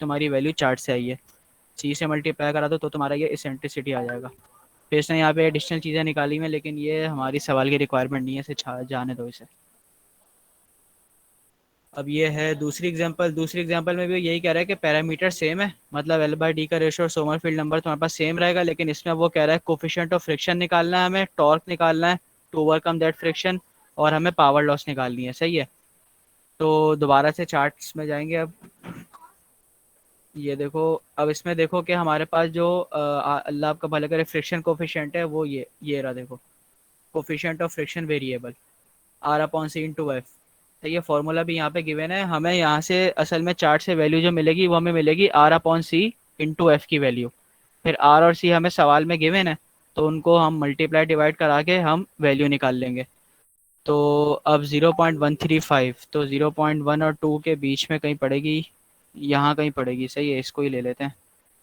तुम्हारी value chart से आई है, सी से मल्टीप्लाई करा दो तो तुम्हारा ये इसेंट्रिसिटी आ जाएगा। फिर इसने यहाँ पे एडिशनल चीज़ें निकाली हैं, लेकिन ये हमारी सवाल की रिक्वायरमेंट नहीं है, इसे जाने दो इसे। अब ये है दूसरी एग्जांपल। दूसरी एग्जांपल में भी यही कह रहा है कि पैरामीटर सेम है, मतलब एल बाई डी का रेशो और सोमरफील्ड नंबर तुम्हारे पास सेम रहेगा, लेकिन इसमें वो कह रहा है कोफिशिएंट ऑफ फ्रिक्शन निकालना है, हमें टॉर्क निकालना है टू ओवरकम दैट फ्रिक्शन, और हमें पावर लॉस निकालनी है। सही है, तो दोबारा से चार्ट्स में जाएंगे अब। ये देखो, अब इसमें देखो कि हमारे पास जो अल्लाह आपका भला करे फ्रिक्शन कोफिशिएंट है वो ये रहा। देखो, coefficient of friction variable R upon C into F. तो ये फॉर्मूला भी यहाँ पे गिवन है, हमें यहाँ से असल में चार्ट से वैल्यू जो मिलेगी वो हमें मिलेगी R upon C into F की वैल्यू। फिर आर और सी हमें सवाल में गिवन है, तो उनको हम मल्टीप्लाई डिवाइड करा के हम वैल्यू निकाल लेंगे। तो अब 0.135, तो 0.1 और 2 के बीच में कहीं पड़ेगी, यहाँ कहीं पड़ेगी। सही है, इसको ही ले लेते हैं।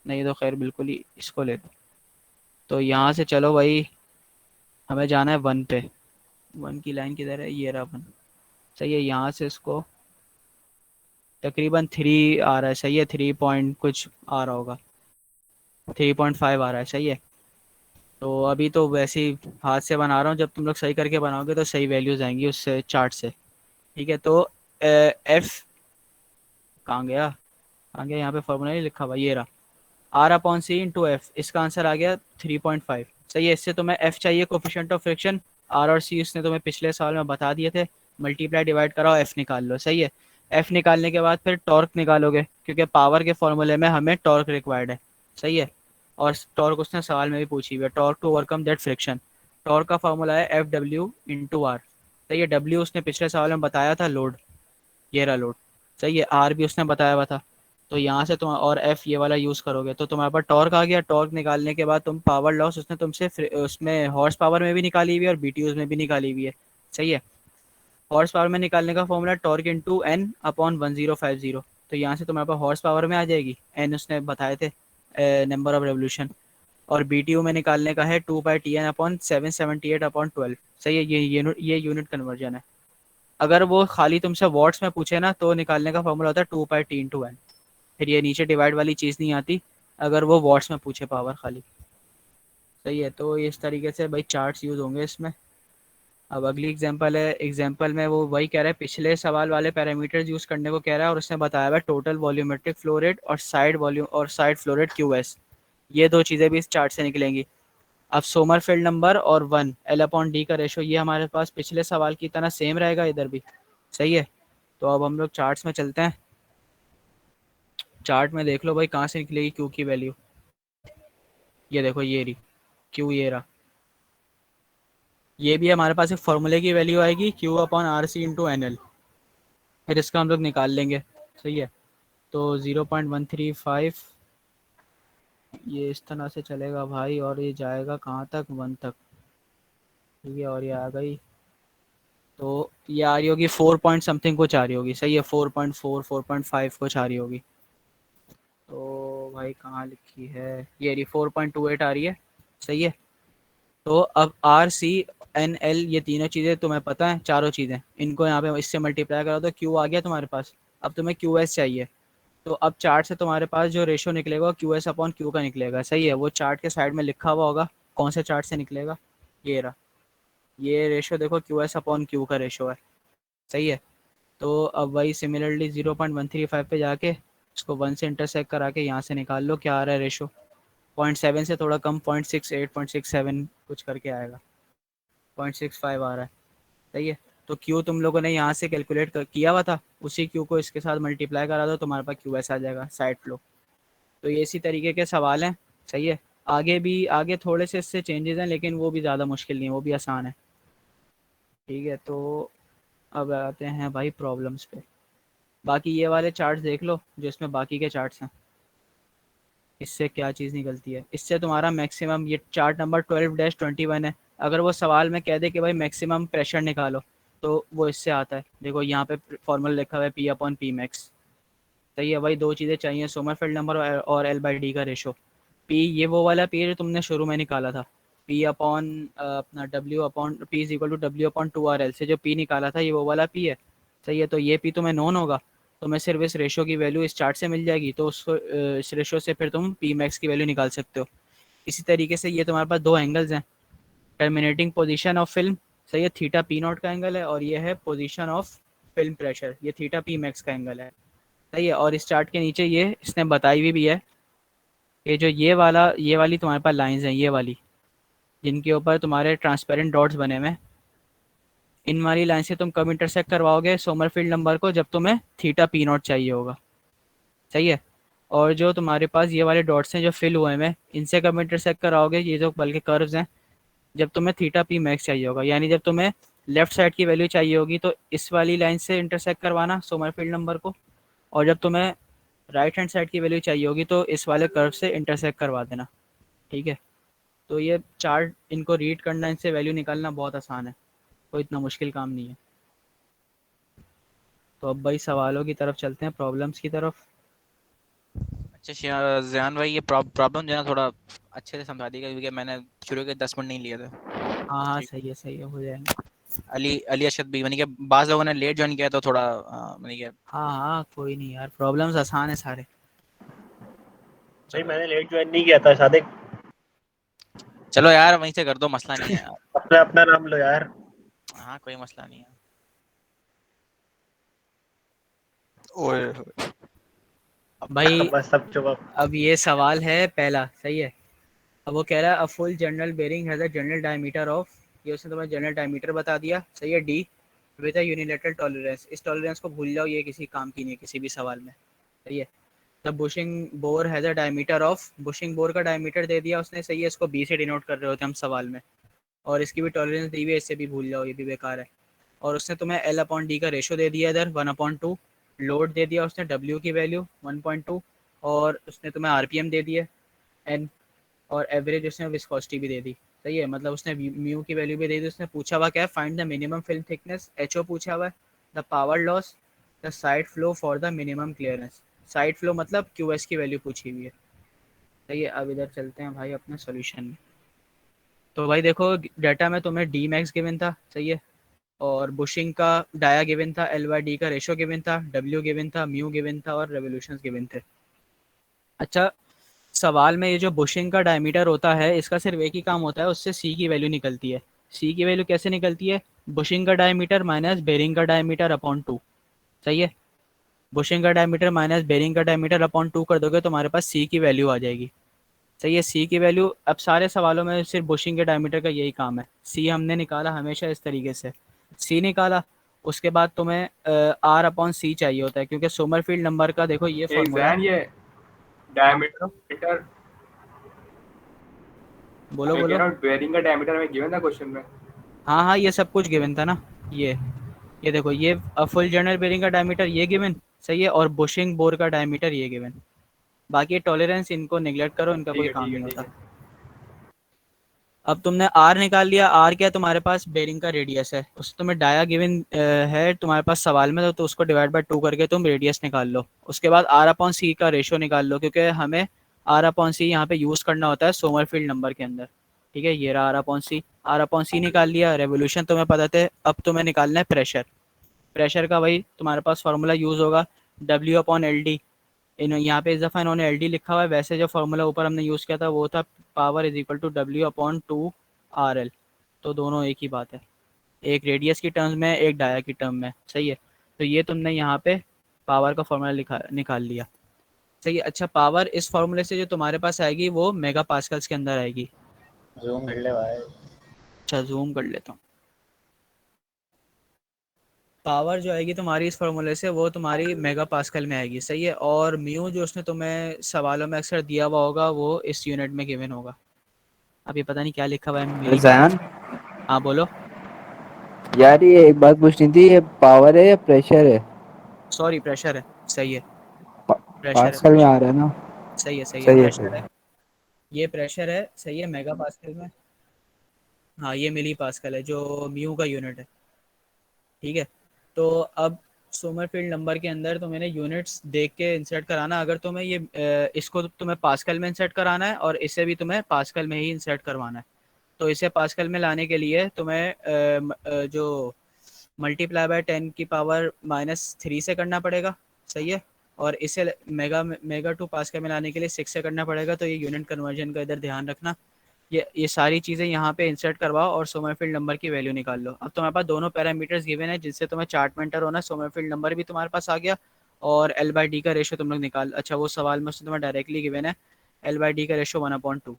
नहीं तो खैर बिल्कुल ही इसको ले लो। तो यहाँ से चलो भाई, हमें जाना है 1 पे। 1 की लाइन किधर है, ये रहा 1। सही है, यहाँ से इसको तकरीबन 3 आ रहा है। सही है, 3 पॉइंट कुछ आ रहा होगा, 3.5 आ रहा है। सही है, तो अभी तो वैसे ही हाथ से बना रहा हूँ, जब तुम लोग सही करके बनाओगे तो सही वैल्यूज आएंगी उससे चार्ट से। ठीक है, तो एफ कहाँ गया, कहाँ गया, यहाँ पे फॉर्मूला नहीं लिखा हुआ, ये रहा R upon C into F. इसका आंसर आ गया 3.5। सही है, इससे तुम्हें एफ चाहिए कोफिशिएंट ऑफ फ्रिक्शन, आर और सी उसने तुम्हें पिछले साल में बता दिए थे, मल्टीप्लाई डिवाइड कराओ एफ निकाल लो। सही है, एफ निकालने के बाद फिर टॉर्क निकालोगे, क्योंकि पावर के फॉर्मूले में हमें टॉर्क रिक्वायर्ड है। सही है, और टॉर्क उसने सवाल में भी पूछी हुई है, torque to overcome that friction. Torque का फॉर्मूला है एफ डब्ल्यू इंटू आर। सही है, डब्ल्यू उसने पिछले सवाल में बताया था लोड, ये रहा लोड। सही है, आर भी उसने बताया हुआ था। तो यहाँ से तुम और एफ ये वाला यूज़ करोगे तो तुम्हारे पास टॉर्क आ गया। टॉर्क निकालने के बाद तुम पावर लॉस उसने तुमसे उसमें हॉर्स पावर में भी निकाली हुई है और बीटीयूज में भी निकाली हुई है। सही है, हॉर्स पावर में निकालने का formula torque into N upon 1050। तो यहाँ से तुम्हारे पास हॉर्स पावर में आ जाएगी, एन उसने बताए थे नंबर ऑफ रेवोल्यूशन, और बीटीयू में निकालने का है 2/Tn अपॉन 778/12। सही है, ये यूनिट कन्वर्जन है। अगर वो खाली तुमसे वॉट्स में पूछे ना, तो निकालने का फॉर्मूला होता है 2/T/n। फिर ये नीचे डिवाइड वाली चीज़ नहीं आती अगर वो वॉट्स में पूछे पावर खाली। सही है, तो इस तरीके से भाई चार्ट्स यूज़ होंगे इसमें। अब अगली एग्जांपल है, एग्जांपल में वो वही कह रहा है, पिछले सवाल वाले पैरामीटर्स यूज़ करने को कह रहा है, और उसने बताया हुआ टोटल वॉल्यूमेट्रिक फ्लो रेट और साइड वॉल्यूम और साइड फ्लो रेट QS। ये दो चीज़ें भी इस चार्ट से निकलेंगी। अब सोमरफेल्ड नंबर और 1 एल अपॉन डी का रेशो, ये हमारे पास पिछले सवाल की तरह सेम रहेगा इधर भी। सही है, तो अब हम लोग चार्ट्स में चलते हैं। चार्ट में देख लो भाई कहाँ से निकलेगी क्यू की वैल्यू। ये देखो, ये रही क्यू, ये रहा। ये भी हमारे पास एक फॉर्मूले की वैल्यू आएगी Q upon R C into N L. फिर इसका हम लोग निकाल लेंगे। सही है, तो 0.135 ये इस तरह से चलेगा भाई, और ये जाएगा कहाँ तक, 1 तक। ठीक है, और ये आ गई, तो ये आ रही होगी 4 पॉइंट समथिंग कुछ आ रही होगी। सही है, 4.4 4.5 कुछ आ रही होगी। तो भाई कहाँ लिखी है, ये रही 4.28 आ रही है। सही है, तो अब आर सी एन एल ये तीनों चीज़ें तुम्हें पता है, चारों चीज़ें, इनको यहाँ पे इससे मल्टीप्लाई करा तो क्यू आ गया तुम्हारे पास। अब तुम्हें क्यू एस चाहिए, तो अब चार्ट से तुम्हारे पास जो रेशो निकलेगा क्यू एस अपॉन क्यू का निकलेगा। सही है, वो चार्ट के साइड में लिखा हुआ होगा कौन से चार्ट से निकलेगा, ये रहा। ये रेशो देखो क्यू एस अपॉन क्यू का रेशो है। सही है, तो अब वही सिमिलरली 0.135 पे जाके इसको 1 से इंटरसेक्ट करा के यहाँ से निकाल लो क्या आ रहा है रेशो। 0.7 से थोड़ा कम, 0.68 0.67 कुछ करके आएगा, 0.65 आ रहा है। सही है, तो क्यू तुम लोगों ने यहाँ से कैलकुलेट किया हुआ था, उसी क्यू को इसके साथ मल्टीप्लाई करा दो, तुम्हारे पास क्यू एस आ जाएगा साइड फ्लो। तो ये इसी तरीके के सवाल हैं। सही है, आगे भी आगे थोड़े से इससे चेंजेस हैं, लेकिन वो भी ज़्यादा मुश्किल नहीं है, वो भी आसान है। ठीक है, तो अब आते हैं भाई प्रॉब्लम्स पे। बाकी ये वाले चार्ट्स देख लो जो इसमें बाकी के चार्ट्स हैं, इससे क्या चीज़ निकलती है। इससे तुम्हारा मैक्सिमम, ये चार्ट नंबर 12-21 है, अगर वो सवाल में कह दे कि भाई मैक्सिमम प्रेशर निकालो, तो वो इससे आता है। देखो यहाँ पे फॉर्मूला लिखा हुआ है पी अपॉन पी मैक्स। सही है भाई, दो चीज़ें चाहिए, सोमरफेल्ड नंबर और एल बाई डी का रेशो। पी ये वो वाला पी है जो तुमने शुरू में निकाला था, पी अपॉन अपना W upon P is equal to W upon 2 R L से जो पी निकाला था, ये वो वाला पी है। सही है, तो ये पी तुम्हें नोन होगा, तुम्हें सिर्फ इस रेशो की वैल्यू इस चार्ट से मिल जाएगी, तो उसको इस रेशो से फिर तुम पी मैक्स की वैल्यू निकाल सकते हो। इसी तरीके से ये तुम्हारे पास दो एंगल्स हैं, टर्मिनेटिंग पोजीशन ऑफ फिल्म, सही है, थीटा पी नॉट का एंगल है, और ये है पोजीशन ऑफ फिल्म प्रेशर, ये थीटा पी मैक्स का एंगल है, सही है। और इस चार्ट के नीचे ये इसने बताई हुई भी है, ये जो ये वाली तुम्हारे पास लाइंस हैं, ये वाली जिनके ऊपर तुम्हारे ट्रांसपेरेंट डॉट्स बने हुए हैं, इन वाली लाइन से तुम कब इंटरसेक्ट करवाओगे सोमरफील्ड नंबर को, जब तुम्हें थीटा पी नॉट चाहिए होगा, सही है। और जो तुम्हारे पास ये वाले डॉट्स हैं जो फिल हुए हैं, इनसे कब इंटरसेक्ट कराओगे, ये जो बल्कि कर्व्स हैं, जब तुम्हें थीटा पी मैक्स चाहिए होगा, यानी जब तुम्हें लेफ्ट साइड की वैल्यू चाहिए होगी तो इस वाली लाइन से इंटरसेक्ट करवाना सोमरफील्ड नंबर को, और जब तुम्हें राइट हैंड साइड की वैल्यू चाहिए होगी तो इस वाले कर्व से इंटरसेक्ट करवा देना, ठीक है। तो ये चार्ट इनको रीड करना, इनसे वैल्यू निकालना बहुत आसान है, कोई इतना मुश्किल काम नहीं है। तो अब भाई सवालों की तरफ चलते हैं, प्रॉब्लम्स की तरफ। अच्छा जयान भाई, ये प्रॉब्लम जो है ना थोड़ा अच्छे से समझा दीजिएगा, क्योंकि मैंने शुरू के 10 मिनट नहीं लिए थे। हाँ हाँ, ठीक। सही है, हो जाएंगे। अली अली अशद भी मैंने कि बाज़ लोगों ने लेट ज्वाइन किया तो थोड़ा मैंने कि हाँ हाँ, कोई नहीं यार, प्रॉब्लम्स आसान है सारे। भाई चलो मैंने लेट ज्वाइन नहीं किया था शादी। चलो यार, वहीं से कर दो, मसला नहीं है यार। अपना अपना नाम लो यार। हाँ कोई मसला नहीं है। ओए भाई बस सब चुप अब। अब ये सवाल है पहला, सही है। अब वो कह रहा है a full journal bearing has a journal diameter of, ये उसने तुम्हें जनरल डायमीटर बता दिया, सही है, D, with a unilateral tolerance, इस टॉलरेंस को भूल जाओ, ये किसी काम की नहीं है किसी भी सवाल में, सही है। The bushing bore has a diameter of, bushing bore का डायमीटर दे दिया उसने, सही है, इसको बी से डिनोट कर रहे होते हम सवाल में, और इसकी भी टॉलरेंस दी हुई है, इससे भी भूल जाओ, ये भी बेकार है। और उसने तुम्हें एल अपॉन डी का रेशो दे दिया इधर 1/2, लोड दे दिया उसने डब्ल्यू की वैल्यू 1.2, और उसने तुम्हें आरपीएम दे दिया एन, और एवरेज उसने विस्कोसिटी भी दे दी, सही है, मतलब उसने म्यू की वैल्यू भी दे दी। उसने पूछा हुआ क्या है, find the minimum film thickness, HO पूछा हुआ है, the power loss, the side flow for the minimum clearance, side flow मतलब क्यूएस की वैल्यू पूछी हुई है, सही है। अब इधर चलते हैं भाई अपने सोल्यूशन में। तो भाई देखो, डाटा में तुम्हें डी मैक्स गिवन था, सही है, और बुशिंग का डाया गिवन था, एल वाई डी का रेशो गिवन था, डब्ल्यू गिवन था, म्यू गिवन था, और रेवोल्यूशंस गिवन थे। अच्छा, सवाल में ये जो बुशिंग का डायमीटर होता है, इसका सिर्फ एक ही काम होता है, उससे सी की वैल्यू निकलती है। सी की वैल्यू कैसे निकलती है, बुशिंग का डायमीटर माइनस बेरिंग का डायमीटर अपॉन 2, सही है। बुशिंग का डायमीटर माइनस बेरिंग का डायमीटर अपॉन 2 कर दोगे तो हमारे पास सी की वैल्यू आ जाएगी, सही है। सी की वैल्यू, अब सारे सवालों में सिर्फ बुशिंग के डायमीटर का यही काम है, सी हमने निकाला हमेशा इस तरीके से, सी निकाला, उसके बाद तुम्हें आर अपॉन सी चाहिए होता है, क्योंकि सोमरफील्ड नंबर का देखो ये एक फॉर्मूला जैन है। ये हाँ बोलो डायमीटर, बोलो मैं कह बोलो। रहा हूँ बेयरिंग का डायमीटर में गिवन था क्वेश्चन में। हाँ हाँ, ये सब कुछ गिवन था ना, ये देखो, ये फुल जनरल बेरिंग का डायमीटर ये गिवन, सही है, और बुशिंग बोर का डायमीटर ये गिवन, बाकी टॉलरेंस इनको निगलेक्ट करो, इनका ठीक कोई है काम ठीक है नहीं ठीक होता। है। अब तुमने आर निकाल लिया, आर क्या है तुम्हारे पास, बेरिंग का रेडियस है, उससे तुम्हें डाया गिवन है तुम्हारे पास सवाल में, तो उसको डिवाइड बाय 2 करके तुम रेडियस निकाल लो। उसके बाद आर अपॉन सी का रेशो निकाल लो, क्योंकि हमें आर अपॉन सी यहाँ पे यूज़ करना होता है सोमरफील्ड नंबर के अंदर, ठीक है। ये रहा R upon C, R upon C निकाल लिया, रेवोल्यूशन तुम्हें पता थे। अब तुम्हें निकालना है प्रेशर, प्रेशर का वही तुम्हारे पास फार्मूला यूज़ होगा, डब्ल्यू अपॉन एल डी, इन यहाँ पे इस दफ़ा इन्होंने एल डी लिखा हुआ है, वैसे जो फार्मूला ऊपर हमने यूज़ किया था वो था power is equal to W upon 2 R L, तो दोनों एक ही बात है, एक रेडियस की टर्म्स में, एक डाया की टर्म में, सही है। तो ये तुमने यहाँ पे पावर का फॉर्मूला लिखा निकाल लिया, सही है। अच्छा, पावर इस फार्मूले से जो तुम्हारे पास आएगी वो मेगा पास्कल्स के अंदर आएगी। जूम कर ले भाई। अच्छा, जूम कर लेता हूँ। पावर जो आएगी तुम्हारी इस फार्मूले से वो तुम्हारी मेगा पास्कल में आएगी, सही है। और म्यू जो उसने तुम्हें सवालों में अक्सर दिया हुआ होगा वो इस यूनिट में गिवन होगा। अब ये पता नहीं क्या लिखा हुआ है मिली पास्कल। जयान, हाँ बोलो। यार ये एक बात पूछनी थी, ये पावर है या प्रेशर है? सॉरी, प्रेशर है, सही है, प्रेशर है, पास्कल में आ रहा है ना? सही है, सही है प्रेशर फिर। है, ये प्रेशर है, सही है, मेगा पास्कल में। हाँ, ये मिली पास्कल है जो म्यू का यूनिट है, ठीक है। तो अब सोमरफील्ड नंबर के अंदर तो मैंने यूनिट्स देख के इंसर्ट कराना, अगर तुम्हें ये इसको तुम्हें पास्कल में इंसर्ट कराना है और इसे भी तुम्हें पास्कल में ही इंसर्ट करवाना है, तो इसे पास्कल में लाने के लिए तुम्हें जो मल्टीप्लाई बाय 10 की पावर -3 से करना पड़ेगा, सही है। और इसे मेगा टू पास्कल में लाने के लिए 6 से करना पड़ेगा, तो ये यूनिट कन्वर्जन का इधर ध्यान रखना। ये सारी चीज़ें यहाँ पे इंसर्ट करवाओ और सोमरफील्ड नंबर की वैल्यू निकाल लो। अब तुम्हारे पास दोनों पैरामीटर्स गिवन है जिससे तुम्हें चार्ट में एंटर होना। सोमरफील्ड नंबर भी तुम्हारे पास आ गया और L/D का रेशो तुम लोग निकाल। अच्छा वो सवाल में उससे तुम्हें डायरेक्टली गिवन है L/D का रेशो 1/2।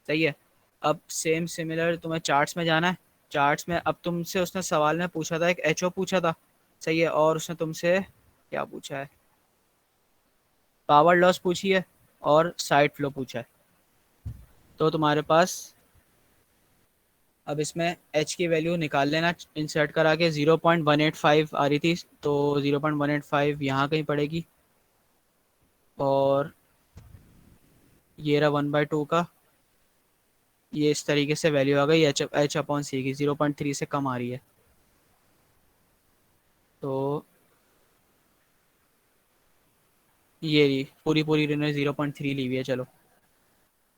सही है। अब सेम सिमिलर तुम्हें चार्ट्स में जाना है। चार्ट्स में अब तुमसे उसने सवाल में पूछा था, एक HO पूछा था। सही है। और उसने तुमसे क्या पूछा है, पावर लॉस पूछी है और साइड फ्लो पूछा है। तो तुम्हारे पास अब इसमें H की वैल्यू निकाल लेना इंसर्ट करा के। 0.185 आ रही थी, तो 0.185 यहाँ कहीं पड़ेगी और ये रहा 1/2 का। ये इस तरीके से वैल्यू आ गई H/C की 0.3 से कम आ रही है। तो ये रही पूरी पूरी इन्होंने 0.3 ली हुई है। चलो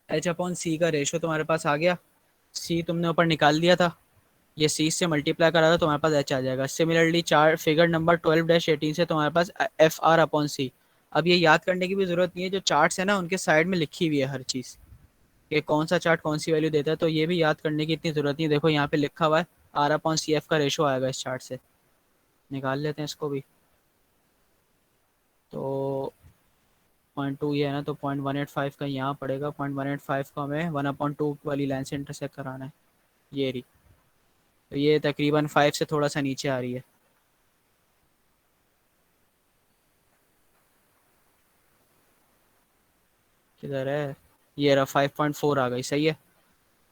H/C का रेशो तुम्हारे पास आ गया। C तुमने ऊपर निकाल दिया था, ये C से मल्टीप्लाई करा था, तुम्हारे पास H आ जाएगा। सिमिलरली चार फिगर नंबर 12-18 से तुम्हारे पास FR/C। अब ये याद करने की भी ज़रूरत नहीं है, जो चार्ट्स है ना उनके साइड में लिखी हुई है हर चीज़ कि कौन सा चार्ट कौन सी वैल्यू देता है, तो ये भी याद करने की इतनी ज़रूरत नहीं है। देखो यहाँ पे लिखा हुआ है R/CF का रेशो आएगा इस चार्ट से। निकाल लेते हैं इसको भी। तो 0.2 ये है ना, तो 0.185 का यहाँ पड़ेगा। 0.185 को हमें 1/2 वाली लाइन से इंटरसेक्ट कराना है। ये रही, तो ये तकरीबन 5 से थोड़ा सा नीचे आ रही है। किधर है, ये रहा 5.4 आ गई। सही है।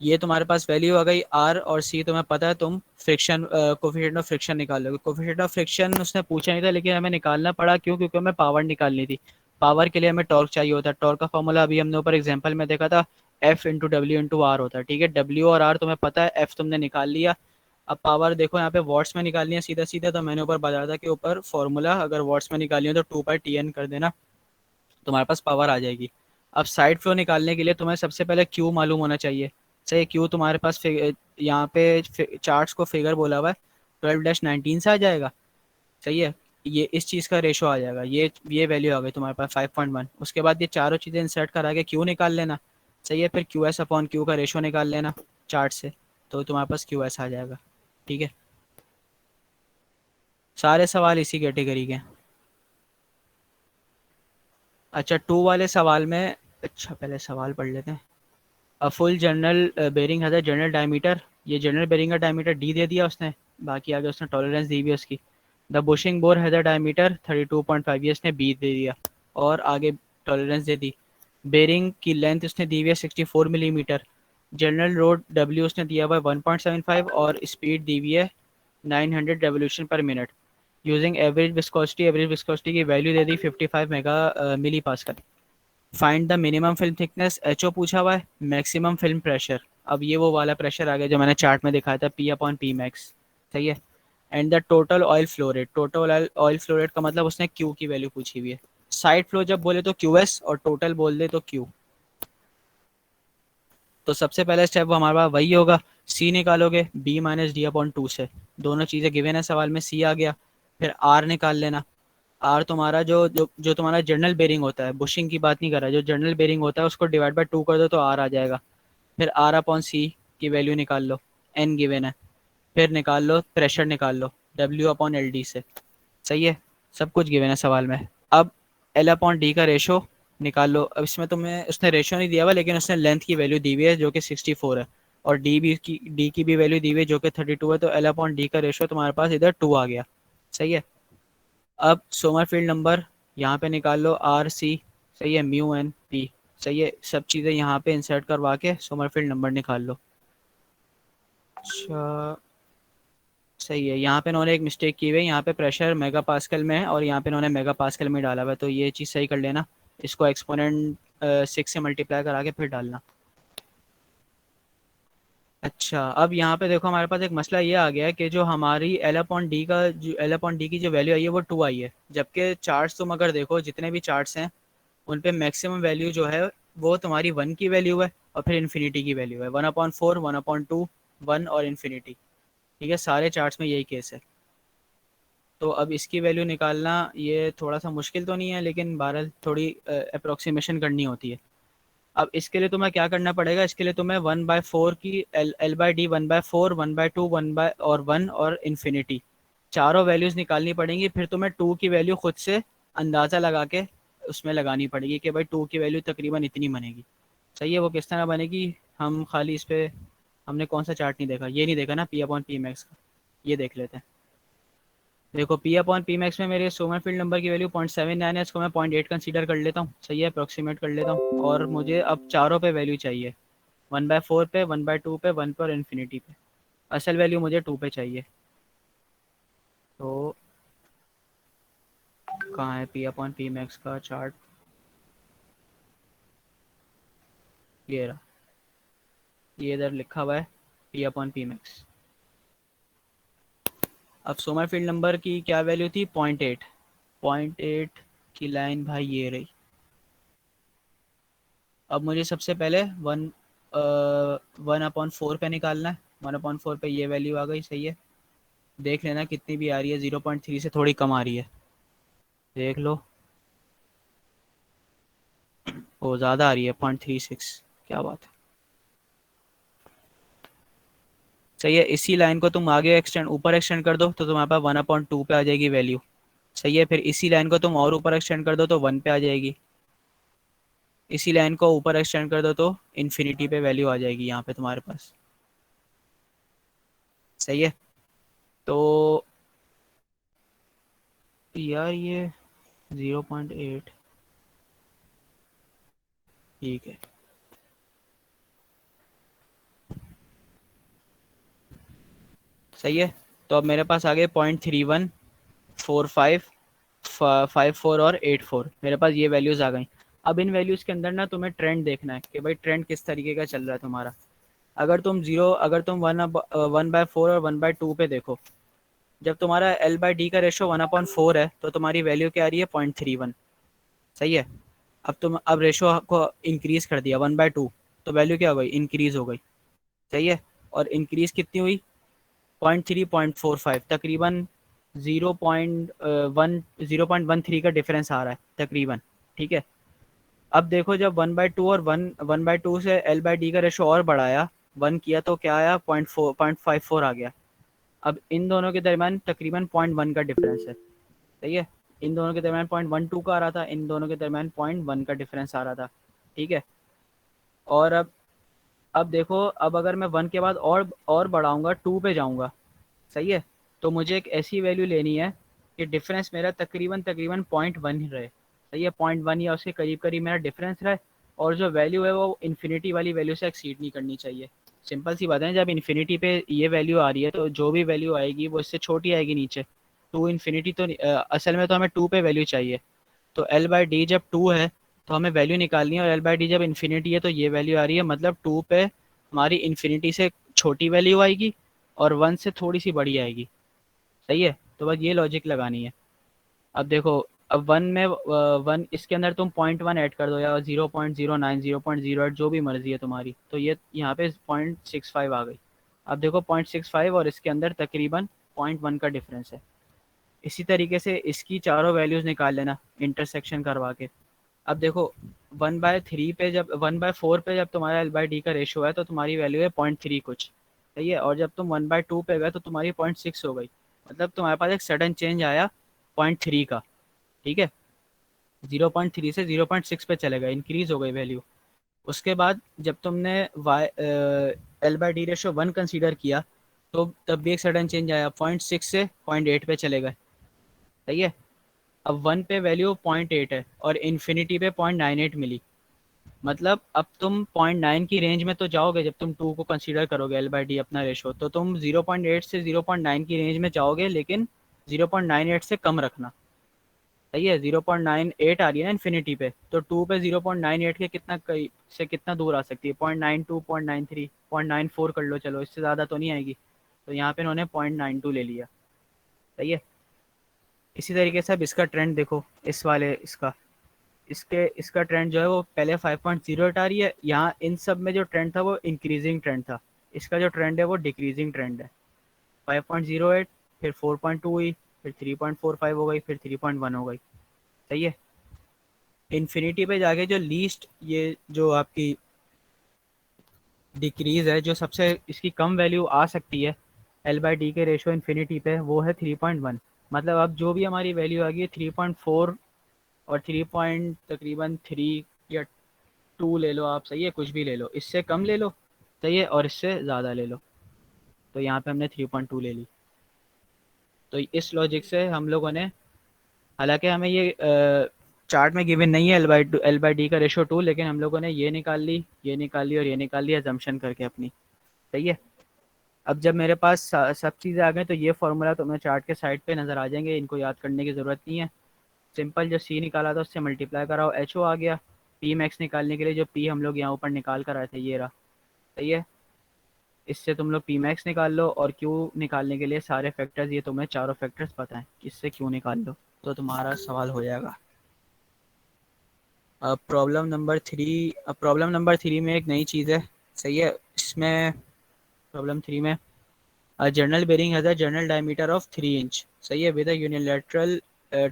ये तुम्हारे पास वैल्यू आ गई। R और C तुम्हें पता है, तुम फ्रिक्शन कोफिशिएंट ऑफ फ्रिक्शन निकाल लोगे। कोफिशिएंट ऑफ फ्रिक्शन उसने पूछा नहीं था लेकिन हमें निकालना पड़ा। क्यों? क्योंकि हमें पावर निकालनी थी। पावर के लिए हमें टॉर्क चाहिए होता है। टॉर्क का फॉर्मूला अभी हमने ऊपर एग्जांपल में देखा था, F/W/R होता है। ठीक है, W और R तुम्हें पता है, F तुमने निकाल लिया। अब पावर देखो यहाँ पे वॉट्स में निकालनी है सीधा सीधा, तो मैंने ऊपर बताया था कि ऊपर फॉर्मूला अगर वॉट्स में निकालनी हो तो 2/TN कर देना, तुम्हारे पास पावर आ जाएगी। अब साइड फ्लो निकालने के लिए तुम्हें सबसे पहले Q मालूम होना चाहिए। सही, Q तुम्हारे पास यहाँ पे चार्ट्स को फिगर बोला हुआ है 12-19 से आ जाएगा। सही है। ये इस चीज़ का रेशो आ जाएगा। ये वैल्यू आ गई तुम्हारे पास 5.1। उसके बाद ये चारों चीज़ें इंसर्ट करा के Q निकाल लेना। सही है। फिर QS/Q का रेशो निकाल लेना चार्ट से, तो तुम्हारे पास QS आ जाएगा। ठीक है, सारे सवाल इसी कैटेगरी के हैं। अच्छा 2 वाले सवाल में, अच्छा पहले सवाल पढ़ लेते हैं। A full journal bearing has a journal diameter. ये जनरल बेरिंग का डायमीटर D दे दिया उसने, बाकी आगे उसने टॉलरेंस दी हुई है उसकी। The bushing bore has a diameter 32.5, ये इसने B दे दिया और आगे टॉलरेंस दे दी। बेरिंग की लेंथ उसने दी हुई है 64 मिलीमीटर। जनरल रोड W उसने दिया हुआ है 1.75 और स्पीड दी हुई है 900 revolution per minute. Using average viscosity की वैल्यू दे दी 55 millipascal. Find the minimum film thickness HO पूछा हुआ है, मैक्सिमम फिल्म प्रेशर। अब ये वो वाला प्रेशर आ गया जो मैंने चार्ट में दिखाया था, P/P max। सही है। And the total oil flow rate. Total oil flow rate का मतलब उसने Q की वैल्यू पूछी हुई है। साइड फ्लो जब बोले तो QS और टोटल बोल दे तो Q। तो सबसे पहला स्टेप हमारे पास वही होगा, C निकालोगे B-D/2 से। दोनों चीज़ें गिवन है सवाल में, C आ गया। फिर R निकाल लेना। R तुम्हारा जो तुम्हारा जनरल बेरिंग होता है, बुशिंग की बात नहीं कर रहा, जो जनरल बेरिंग होता है उसको डिवाइड बाय 2 कर दो तो R आ जाएगा। फिर R/C की वैल्यू निकाल लो, N गिवन है। फिर निकाल लो प्रेशर, निकाल लो W/LD से। सही है, सब कुछ गिवन है सवाल में। अब L/D का रेशो निकाल लो। अब इसमें तुम्हें उसने रेशो नहीं दिया हुआ लेकिन उसने लेंथ की वैल्यू दी हुई है जो कि 64 है और D की भी वैल्यू दी हुई है जो कि 32 है। तो L/D का रेशो तुम्हारे पास इधर 2 आ गया। सही है। अब सोमरफील्ड नंबर यहाँ पे निकाल लो RC। सही है, μ/N/P। सही है, सब चीज़ें यहाँ पे इंसर्ट करवा के सोमरफील्ड नंबर निकाल लो। अच्छा सही है, यहाँ पे इन्होंने एक मिस्टेक की हुई है, यहाँ पे प्रेशर मेगा पास्कल में है और यहाँ पे इन्होंने मेगा पास्कल में डाला हुआ है, तो ये चीज़ सही कर लेना। इसको एक्सपोनेंट 6 से मल्टीप्लाई करा के फिर डालना। अच्छा अब यहाँ पे देखो हमारे पास एक मसला ये आ गया है कि जो हमारी L/D की जो वैल्यू आई है वो 2 आई है, जबकि चार्ट्स तुम अगर देखो जितने भी चार्ट्स हैं उन पे मैक्सिमम वैल्यू जो है वो तुम्हारी 1 की वैल्यू है और फिर इन्फिनिटी की वैल्यू है 1/4, 1/2, 1 और इन्फिनिटी। ठीक है, सारे चार्ट्स में यही केस है। तो अब इसकी वैल्यू निकालना ये थोड़ा सा मुश्किल तो नहीं है, लेकिन बहरहाल थोड़ी अप्रोक्सीमेशन करनी होती है। अब इसके लिए तुम्हें क्या करना पड़ेगा, इसके लिए तुम्हें 1/4 की L/D 1/4, 1/2, 1 और इन्फिनिटी चारों वैल्यूज़ निकालनी पड़ेंगी। फिर तुम्हें 2 की वैल्यू खुद से अंदाज़ा लगा के उसमें लगानी पड़ेगी कि भाई 2 की वैल्यू तकरीबन इतनी बनेगी। सही है, वो किस तरह बनेगी, हम खाली इस पर हमने कौन सा चार्ट नहीं देखा, ये नहीं देखा ना P/P max का, ये देख लेते हैं। देखो P/P max में मेरे सोमरफील्ड नंबर की वैल्यू 0.79 है, इसको मैं 0.8 कंसीडर कर लेता हूँ। सही है, अप्रोक्सीमेट कर लेता हूँ। और मुझे अब चारों पे वैल्यू चाहिए, 1/4 पे, 1/2 पे, 1 पे और इन्फिनिटी पे। असल वैल्यू मुझे 2 पे चाहिए। तो कहाँ है P/P max का चार्ट, ये रहा, ये इधर लिखा हुआ है P/P max। अब सोमरफील्ड नंबर की क्या वैल्यू थी, 0.8। 0.8 की लाइन भाई ये रही। अब मुझे सबसे पहले 1/4 पे निकालना है। 1/4 पे ये वैल्यू आ गई। सही है, देख लेना कितनी भी आ रही है, 0.3 से थोड़ी कम आ रही है, देख लो। वो ज़्यादा आ रही है, 0.36, क्या बात है। सही है, इसी लाइन को तुम आगे ऊपर एक्सटेंड कर दो तो तुम्हारे पास 1/2 पे आ जाएगी वैल्यू। सही है, फिर इसी लाइन को तुम और ऊपर एक्सटेंड कर दो तो 1 पे आ जाएगी। इसी लाइन को ऊपर एक्सटेंड कर दो तो इन्फिनिटी पे वैल्यू आ जाएगी यहाँ पे तुम्हारे पास। सही है, तो यार ये 0.8 ठीक है। सही है, तो अब मेरे पास आ गए 0.31, 45, 54 और 84, मेरे पास ये वैल्यूज़ आ गई। अब इन वैल्यूज़ के अंदर ना तुम्हें ट्रेंड देखना है कि भाई ट्रेंड किस तरीके का चल रहा है तुम्हारा। अगर तुम 1/4 और 1/2 पे देखो, जब तुम्हारा L/D का रेशो 1/4 है तो तुम्हारी वैल्यू क्या आ रही है, 0.31। सही है, अब रेशो को इंक्रीज़ कर दिया 1/2, तो वैल्यू क्या हो गई, इंक्रीज़ हो गई। सही है, और इंक्रीज़ कितनी हुई, 0.3, 0.45, तकरीबन 0.13 का डिफरेंस आ रहा है तकरीबन। ठीक है, अब देखो जब 1/2 और 1/2 से L/D का रेशो और बढ़ाया, 1 किया तो क्या आया, 0.54 आ गया। अब इन दोनों के दरमियान तकरीबन 0.1 का डिफरेंस है। सही है, इन दोनों के दरमियान 0.12 का आ रहा था, इन दोनों के दरमियान 0.1 का डिफरेंस आ रहा था। ठीक है, और अब देखो, अब अगर मैं 1 के बाद और बढ़ाऊंगा, 2 पे जाऊंगा। सही है, तो मुझे एक ऐसी वैल्यू लेनी है कि डिफरेंस मेरा तकरीबन तकरीबन 0.1 ही रहे। सही है, 0.1 या उसके करीब करीब मेरा डिफरेंस रहे, और जो वैल्यू है वो इन्फिनिटी वाली वैल्यू से एक्सीड नहीं करनी चाहिए। सिंपल सी बात है, जब इन्फिनिटी पे ये वैल्यू आ रही है तो जो भी वैल्यू आएगी वो इससे छोटी आएगी नीचे। 2 इन्फिनिटी तो असल में तो हमें 2 पे वैल्यू चाहिए, तो L/D जब 2 है तो हमें वैल्यू निकालनी है, और L/D जब इन्फिनिटी है तो ये वैल्यू आ रही है, मतलब 2 पे हमारी इन्फिनिटी से छोटी वैल्यू आएगी और 1 से थोड़ी सी बड़ी आएगी। सही है, तो बस ये लॉजिक लगानी है। अब देखो, अब 1 में 1 इसके अंदर तुम 0.1 ऐड कर दो या 0.09, 0.08, जो भी मर्जी है तुम्हारी, तो ये यहाँ पे 0.65 आ गई। अब देखो 0.65 और इसके अंदर तकरीबन 0.1 का डिफरेंस है। इसी तरीके से इसकी चारों वैल्यूज़ निकाल लेना इंटरसेक्शन करवा के। अब देखो 1/4 पे जब तुम्हारा L/D का रेशो है तो तुम्हारी वैल्यू है 0.3 कुछ। सही है, और जब तुम 1/2 पे गए तो तुम्हारी 0.6 हो गई, मतलब तुम्हारे पास एक सडन चेंज आया 0.3 का। ठीक है, 0.3 से 0.6 पे चले गए, इंक्रीज हो गई वैल्यू। उसके बाद जब तुमने L/D रेशो 1 कंसीडर किया तो तब भी एक सडन चेंज आया, 0.6 से 0.8 पे चले गए। सही है, अब 1 पे वैल्यू 0.8 है और इन्फिनिटी पे 0.98 मिली, मतलब अब तुम 0.9 की रेंज में तो जाओगे। जब तुम 2 को कंसीडर करोगे L/D अपना रेशो, तो तुम 0.8 से 0.9 की रेंज में जाओगे, लेकिन 0.98 से कम रखना। सही है, 0.98 आ रही है ना इन्फिनिटी पे, तो 2 पे 0.98 के कितना दूर आ सकती है, 0.92, 0.93, 0.94 कर लो, चलो इससे ज़्यादा तो नहीं आएगी, तो यहाँ पे उन्होंने 0.92 ले लिया। सही है, इसी तरीके से अब इसका ट्रेंड देखो, इस वाले इसका ट्रेंड जो है वो पहले 5.08 आ रही है। यहाँ इन सब में जो ट्रेंड था वो इंक्रीजिंग ट्रेंड था, इसका जो ट्रेंड है वो डिक्रीजिंग ट्रेंड है। 5.08, फिर 4.2 हुई, फिर 3.45 हो गई, फिर 3.1 हो गई। सही है। इन्फिनिटी पे जाके जो लीस्ट, ये जो आपकी डिक्रीज है, जो सबसे इसकी कम वैल्यू आ सकती है एल बाई डी के रेशो इन्फिनिटी पे, वो है 3.1। मतलब अब जो भी हमारी वैल्यू आ गई है 3.4 और 3 पॉइंट तकरीबन 3 या 2 ले लो आप, सही है, कुछ भी ले लो, इससे कम ले लो, सही है, और इससे ज़्यादा ले लो। तो यहाँ पे हमने 3.2 ले ली। तो इस लॉजिक से हम लोगों ने, हालांकि हमें ये चार्ट में गिवन नहीं है एल बाई डी का रेशो 2, लेकिन हम लोगों ने ये निकाल ली, ये निकाल ली और ये निकाल ली अजम्पशन करके अपनी। सही है। अब जब मेरे पास सब चीज़ें आ गई तो ये फार्मूला तुम्हें चार्ट के साइड पे नज़र आ जाएंगे, इनको याद करने की ज़रूरत नहीं है। सिंपल जो सी निकाला था उससे मल्टीप्लाई कराओ, एच ओ आ गया। पी मैक्स निकालने के लिए जो पी हम लोग यहाँ ऊपर निकाल कर आए थे ये रहा। सही है। इससे तुम लोग पी मैक्स निकाल लो, और क्यू निकालने के लिए सारे फैक्टर्स, ये तुम्हें चारों फैक्टर्स पता है, इससे क्यू निकाल लो तो तुम्हारा सवाल हो जाएगा। अब प्रॉब्लम नंबर 3 में एक नई चीज़ है। सही है। इसमें प्रॉब्लम 3 में journal bearing has a journal diameter of 3 inch. सही है, विद अ यूनिलैटरल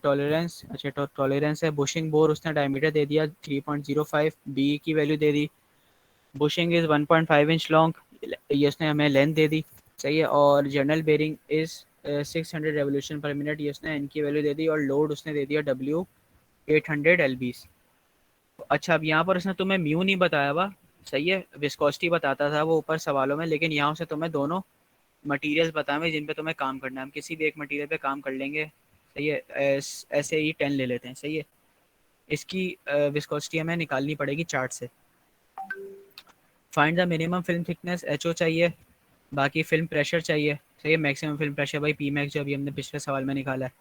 टॉलरेंस। अच्छा, तो टॉलरेंस है। बुशिंग बोर उसने डायमीटर दे दिया 3.05, बी की वैल्यू दे दी। बुशिंग इज़ 1.5 इंच लॉन्ग, ये उसने हमें लेंथ दे दी। सही है। और journal bearing is 600 revolution per minute, ये उसने एन की वैल्यू दे दी। और लोड उसने दे दिया डब्ल्यू 800 एलबीस। अच्छा, अब यहाँ पर उसने तुम्हें म्यू नहीं बताया हुआ। सही है, विस्कोसिटी बताता था वो ऊपर सवालों में, लेकिन यहाँ से तुम्हें दोनों मटेरियल्स बताए जिन पे तुम्हें काम करना है। हम किसी भी एक मटेरियल पे काम कर लेंगे। सही है। ऐसे ही 10 ले लेते हैं। सही है। इसकी विस्कोसिटी हमें निकालनी पड़ेगी चार्ट से। Find the minimum film thickness, H O चाहिए, बाकी फिल्म प्रेशर चाहिए। सही है। मैक्सिमम फिल्म प्रेशर भाई पी मैक्स, जो अभी हमने पिछले सवाल में निकाला है।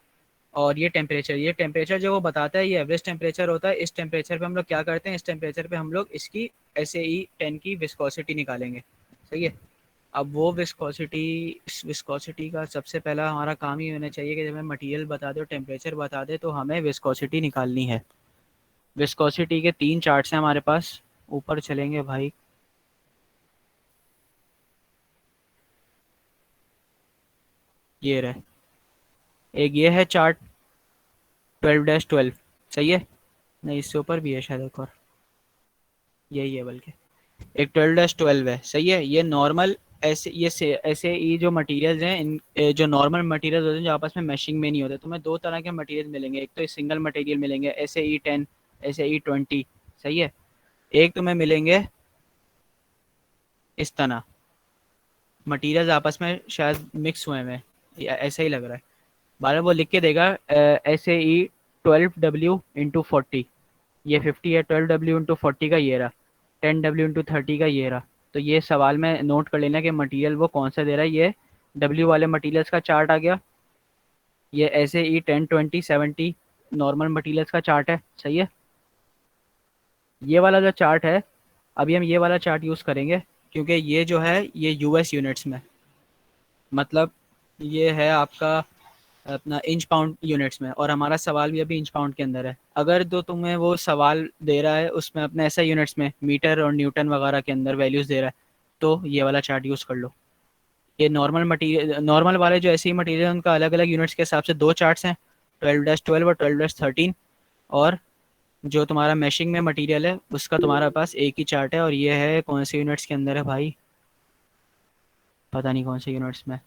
और ये टेम्परेचर जो वो बताता है ये एवरेज टेम्परेचर होता है। इस टेम्परेचर पे हम लोग क्या करते हैं, इस टेम्परेचर पे हम लोग इसकी SAE10 की विस्कोसिटी निकालेंगे। सही है। अब वो विस्कोसिटी, इस विस्कोसिटी का सबसे पहला हमारा काम ही होना चाहिए कि जब हमें मटेरियल बता दे और टेम्परेचर बता दे तो हमें विस्कोसिटी निकालनी है। विस्कोसिटी के 3 चार्ट्स हैं हमारे पास, ऊपर चलेंगे भाई। ये रहे, एक ये है चार्ट 12-12। सही है। नहीं, इससे ऊपर भी है शायद एक और, यही है बल्कि, एक 12-12 है। सही है। ये नॉर्मल ऐसे ही जो मटेरियल्स हैं, इन जो नॉर्मल मटेरियल्स होते हैं जो आपस में मैशिंग में नहीं होते, तुम्हें दो तरह के मटेरियल मिलेंगे। एक तो सिंगल मटेरियल मिलेंगे SAE10, SAE20। सही है। एक तुम्हें मिलेंगे इस तरह मटेरियल्स आपस में शायद मिक्स हुए हैं, ऐसा ही लग रहा है। बारह वो लिख के देगा SAE12W × 40, ये 50 है। 12W × 40 का ये रहा, 10W × 30 का ये रहा। तो ये सवाल में नोट कर लेना कि मटेरियल वो कौन सा दे रहा है। ये W वाले मटेरियल्स का चार्ट आ गया, ये SAE10, 20, 70 नॉर्मल मटेरियल्स का चार्ट है। सही है। ये वाला जो चार्ट है, अभी हम ये वाला चार्ट यूज़ करेंगे क्योंकि ये जो है ये US यूनिट्स में, मतलब ये है आपका अपना इंच पाउंड यूनिट्स में, और हमारा सवाल भी अभी इंच पाउंड के अंदर है। अगर तो तुम्हें वो सवाल दे रहा है उसमें अपने ऐसा यूनिट्स में मीटर और न्यूटन वगैरह के अंदर वैल्यूज़ दे रहा है, तो ये वाला चार्ट यूज़ कर लो। ये नॉर्मल वाले जो ऐसे ही मटीरियल उनका अलग अलग यूनिट्स के हिसाब से दो चार्ट्स हैं, 12-12 और 12-13। और जो तुम्हारा मैशिंग में मटेरियल है उसका तुम्हारे पास एक ही चार्ट है, और ये है कौन से यूनिट्स के अंदर है भाई, पता नहीं कौन से यूनिट्स में,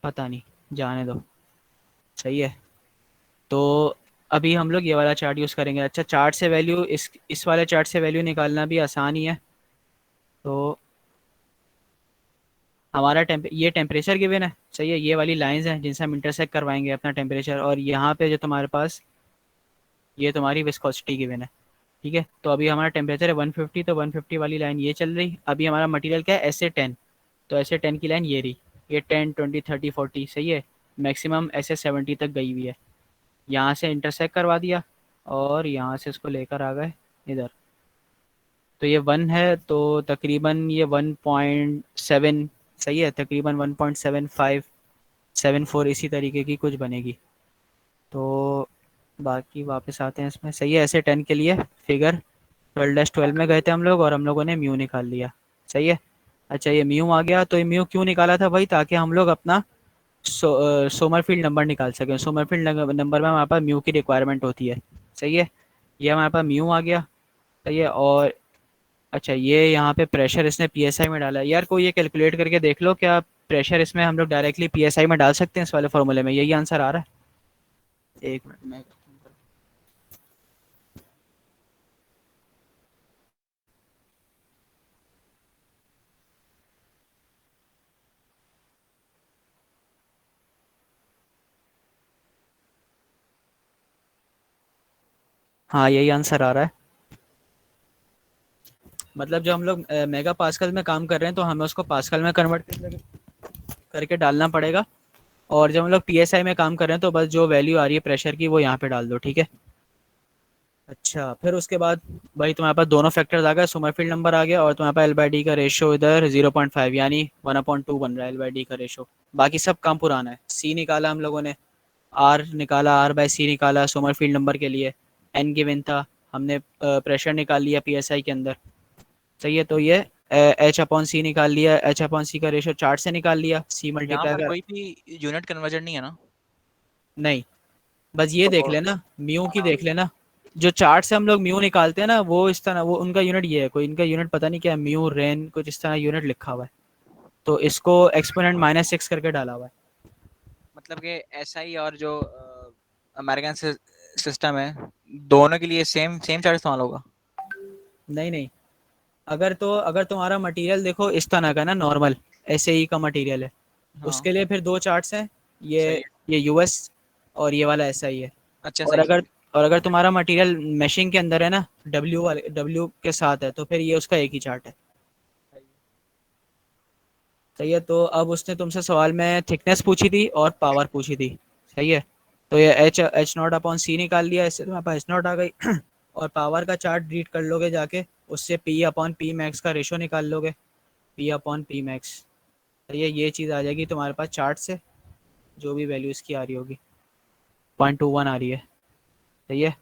पता नहीं, जाने दो। सही है। तो अभी हम लोग ये वाला चार्ट यूज़ करेंगे। अच्छा, चार्ट से वैल्यू, इस वाले चार्ट से वैल्यू निकालना भी आसान ही है। तो हमारा ये टेम्परेचर गिवन है। सही है। ये वाली लाइंस हैं जिनसे हम इंटरसेक्ट करवाएंगे अपना टेम्परेचर, और यहाँ पे जो तुम्हारे पास ये तुम्हारी विस्कोसिटी गिवन है। ठीक है। तो अभी हमारा टेम्परेचर है 150, तो 150 वाली लाइन ये चल रही। अभी हमारा मटेरियल क्या है, SA10, तो SA10 की लाइन ये रही, ये 10, 20, 30, 40। सही है। मैक्सिमम SA70 तक गई हुई है। यहाँ से इंटरसेक्ट करवा दिया और यहाँ से इसको लेकर आ गए इधर। तो ये 1 है, तो तकरीबन ये 1.7, सही है, तकरीबन 1.7574 इसी तरीके की कुछ बनेगी। तो बाकी वापस आते हैं इसमें। सही है। SA10 के लिए फिगर 12-12 में गए थे हम लोग और हम लोगों ने म्यू निकाल लिया। सही है। अच्छा ये म्यू आ गया, तो ये म्यू क्यों निकाला था भाई, ताकि हम लोग अपना सोमरफील्ड नंबर निकाल सकें। सोमरफील्ड नंबर में हमारे पास म्यू की रिक्वायरमेंट होती है। सही है, ये हमारे पास म्यू आ गया। सही है, और अच्छा ये यहाँ पे प्रेशर इसने पीएसआई में डाला है। यार कोई ये कैलकुलेट करके देख लो, क्या प्रेशर इसमें हम लोग डायरेक्टली पीएसआई में डाल सकते हैं इस वाले फॉर्मूले में? यही आंसर आ रहा है। एक मिनट में, हाँ यही आंसर आ रहा है। मतलब जो हम लोग मेगा पास्कल में काम कर रहे हैं, तो हमें उसको पास्कल में कन्वर्ट करके डालना पड़ेगा। और जब हम लोग पीएसआई में काम कर रहे हैं, तो बस जो वैल्यू आ रही है प्रेशर की, वो यहाँ पे डाल दो, ठीक है। अच्छा फिर उसके बाद भाई तुम्हारे पास दोनों फैक्टर्स आ गए, सोमरफील्ड नंबर आ गया, और तुम्हारे पास एल बाई डी का रेशो इधर 0.5 यानी 1/2 बन रहा है एल बाई डी का रेशो। बाकी सब काम पुराना है। सी निकाला हम लोगों ने, आर निकाला, आर बाई सी निकाला सोमरफील्ड नंबर के लिए, एन गिवन था, हमने प्रेशर निकाल लिया पीएसआई के अंदर। सही है, तो ये एच अपॉन सी निकाल लिया, एच अपॉन सी का रेशो चार्ट से निकाल लिया, सी यहाँ मल्टीप्लाई पर कर। कोई भी यूनिट कन्वर्जन नहीं है ना? नहीं, बस ये देख तो लेना, म्यू की हाँ, देख लेना। जो चार्ट से हम लोग म्यू निकालते हैं ना, वो इस तरह, वो उनका यूनिट ये है, कोई इनका यूनिट पता नहीं क्या है, म्यू रेन कुछ इस तरह यूनिट लिखा हुआ है। तो इसको एक्सपोनेंट -6 करके डाला हुआ है। मतलब कि एसआई और जो अमेरिकन सिस्टम है, दोनों के लिए सेम सेम चार्ज इस्तेमाल होगा? नहीं नहीं, अगर तुम्हारा मटेरियल देखो इस तरह का ना, नॉर्मल ऐसे ही का मटेरियल है, हाँ, उसके लिए फिर दो चार्ट्स हैं, ये सही है। ये यूएस और ये वाला ऐसा ही है। अच्छा, और सही अगर सही। और अगर तुम्हारा मटेरियल मैशिंग के अंदर है ना, डब्ल्यू वाले डब्ल्यू के साथ है, तो फिर ये उसका एक ही चार्ट है। सही है, तो अब उसने तुमसे सवाल में थिकनेस पूछी थी और पावर पूछी थी। सही है, तो ये एच नॉट अपॉन सी निकाल लिया, इससे तुम्हारे पास एच नॉट आ गई। और पावर का चार्ट रीड कर लोगे जाके, उससे पी अपॉन पी मैक्स का रेशो निकाल लोगे, पी अपॉन पी मैक्स। सही है, ये चीज़ आ जाएगी तुम्हारे पास चार्ट से, जो भी वैल्यू इसकी आ रही होगी, 0.21 आ रही है। सही है,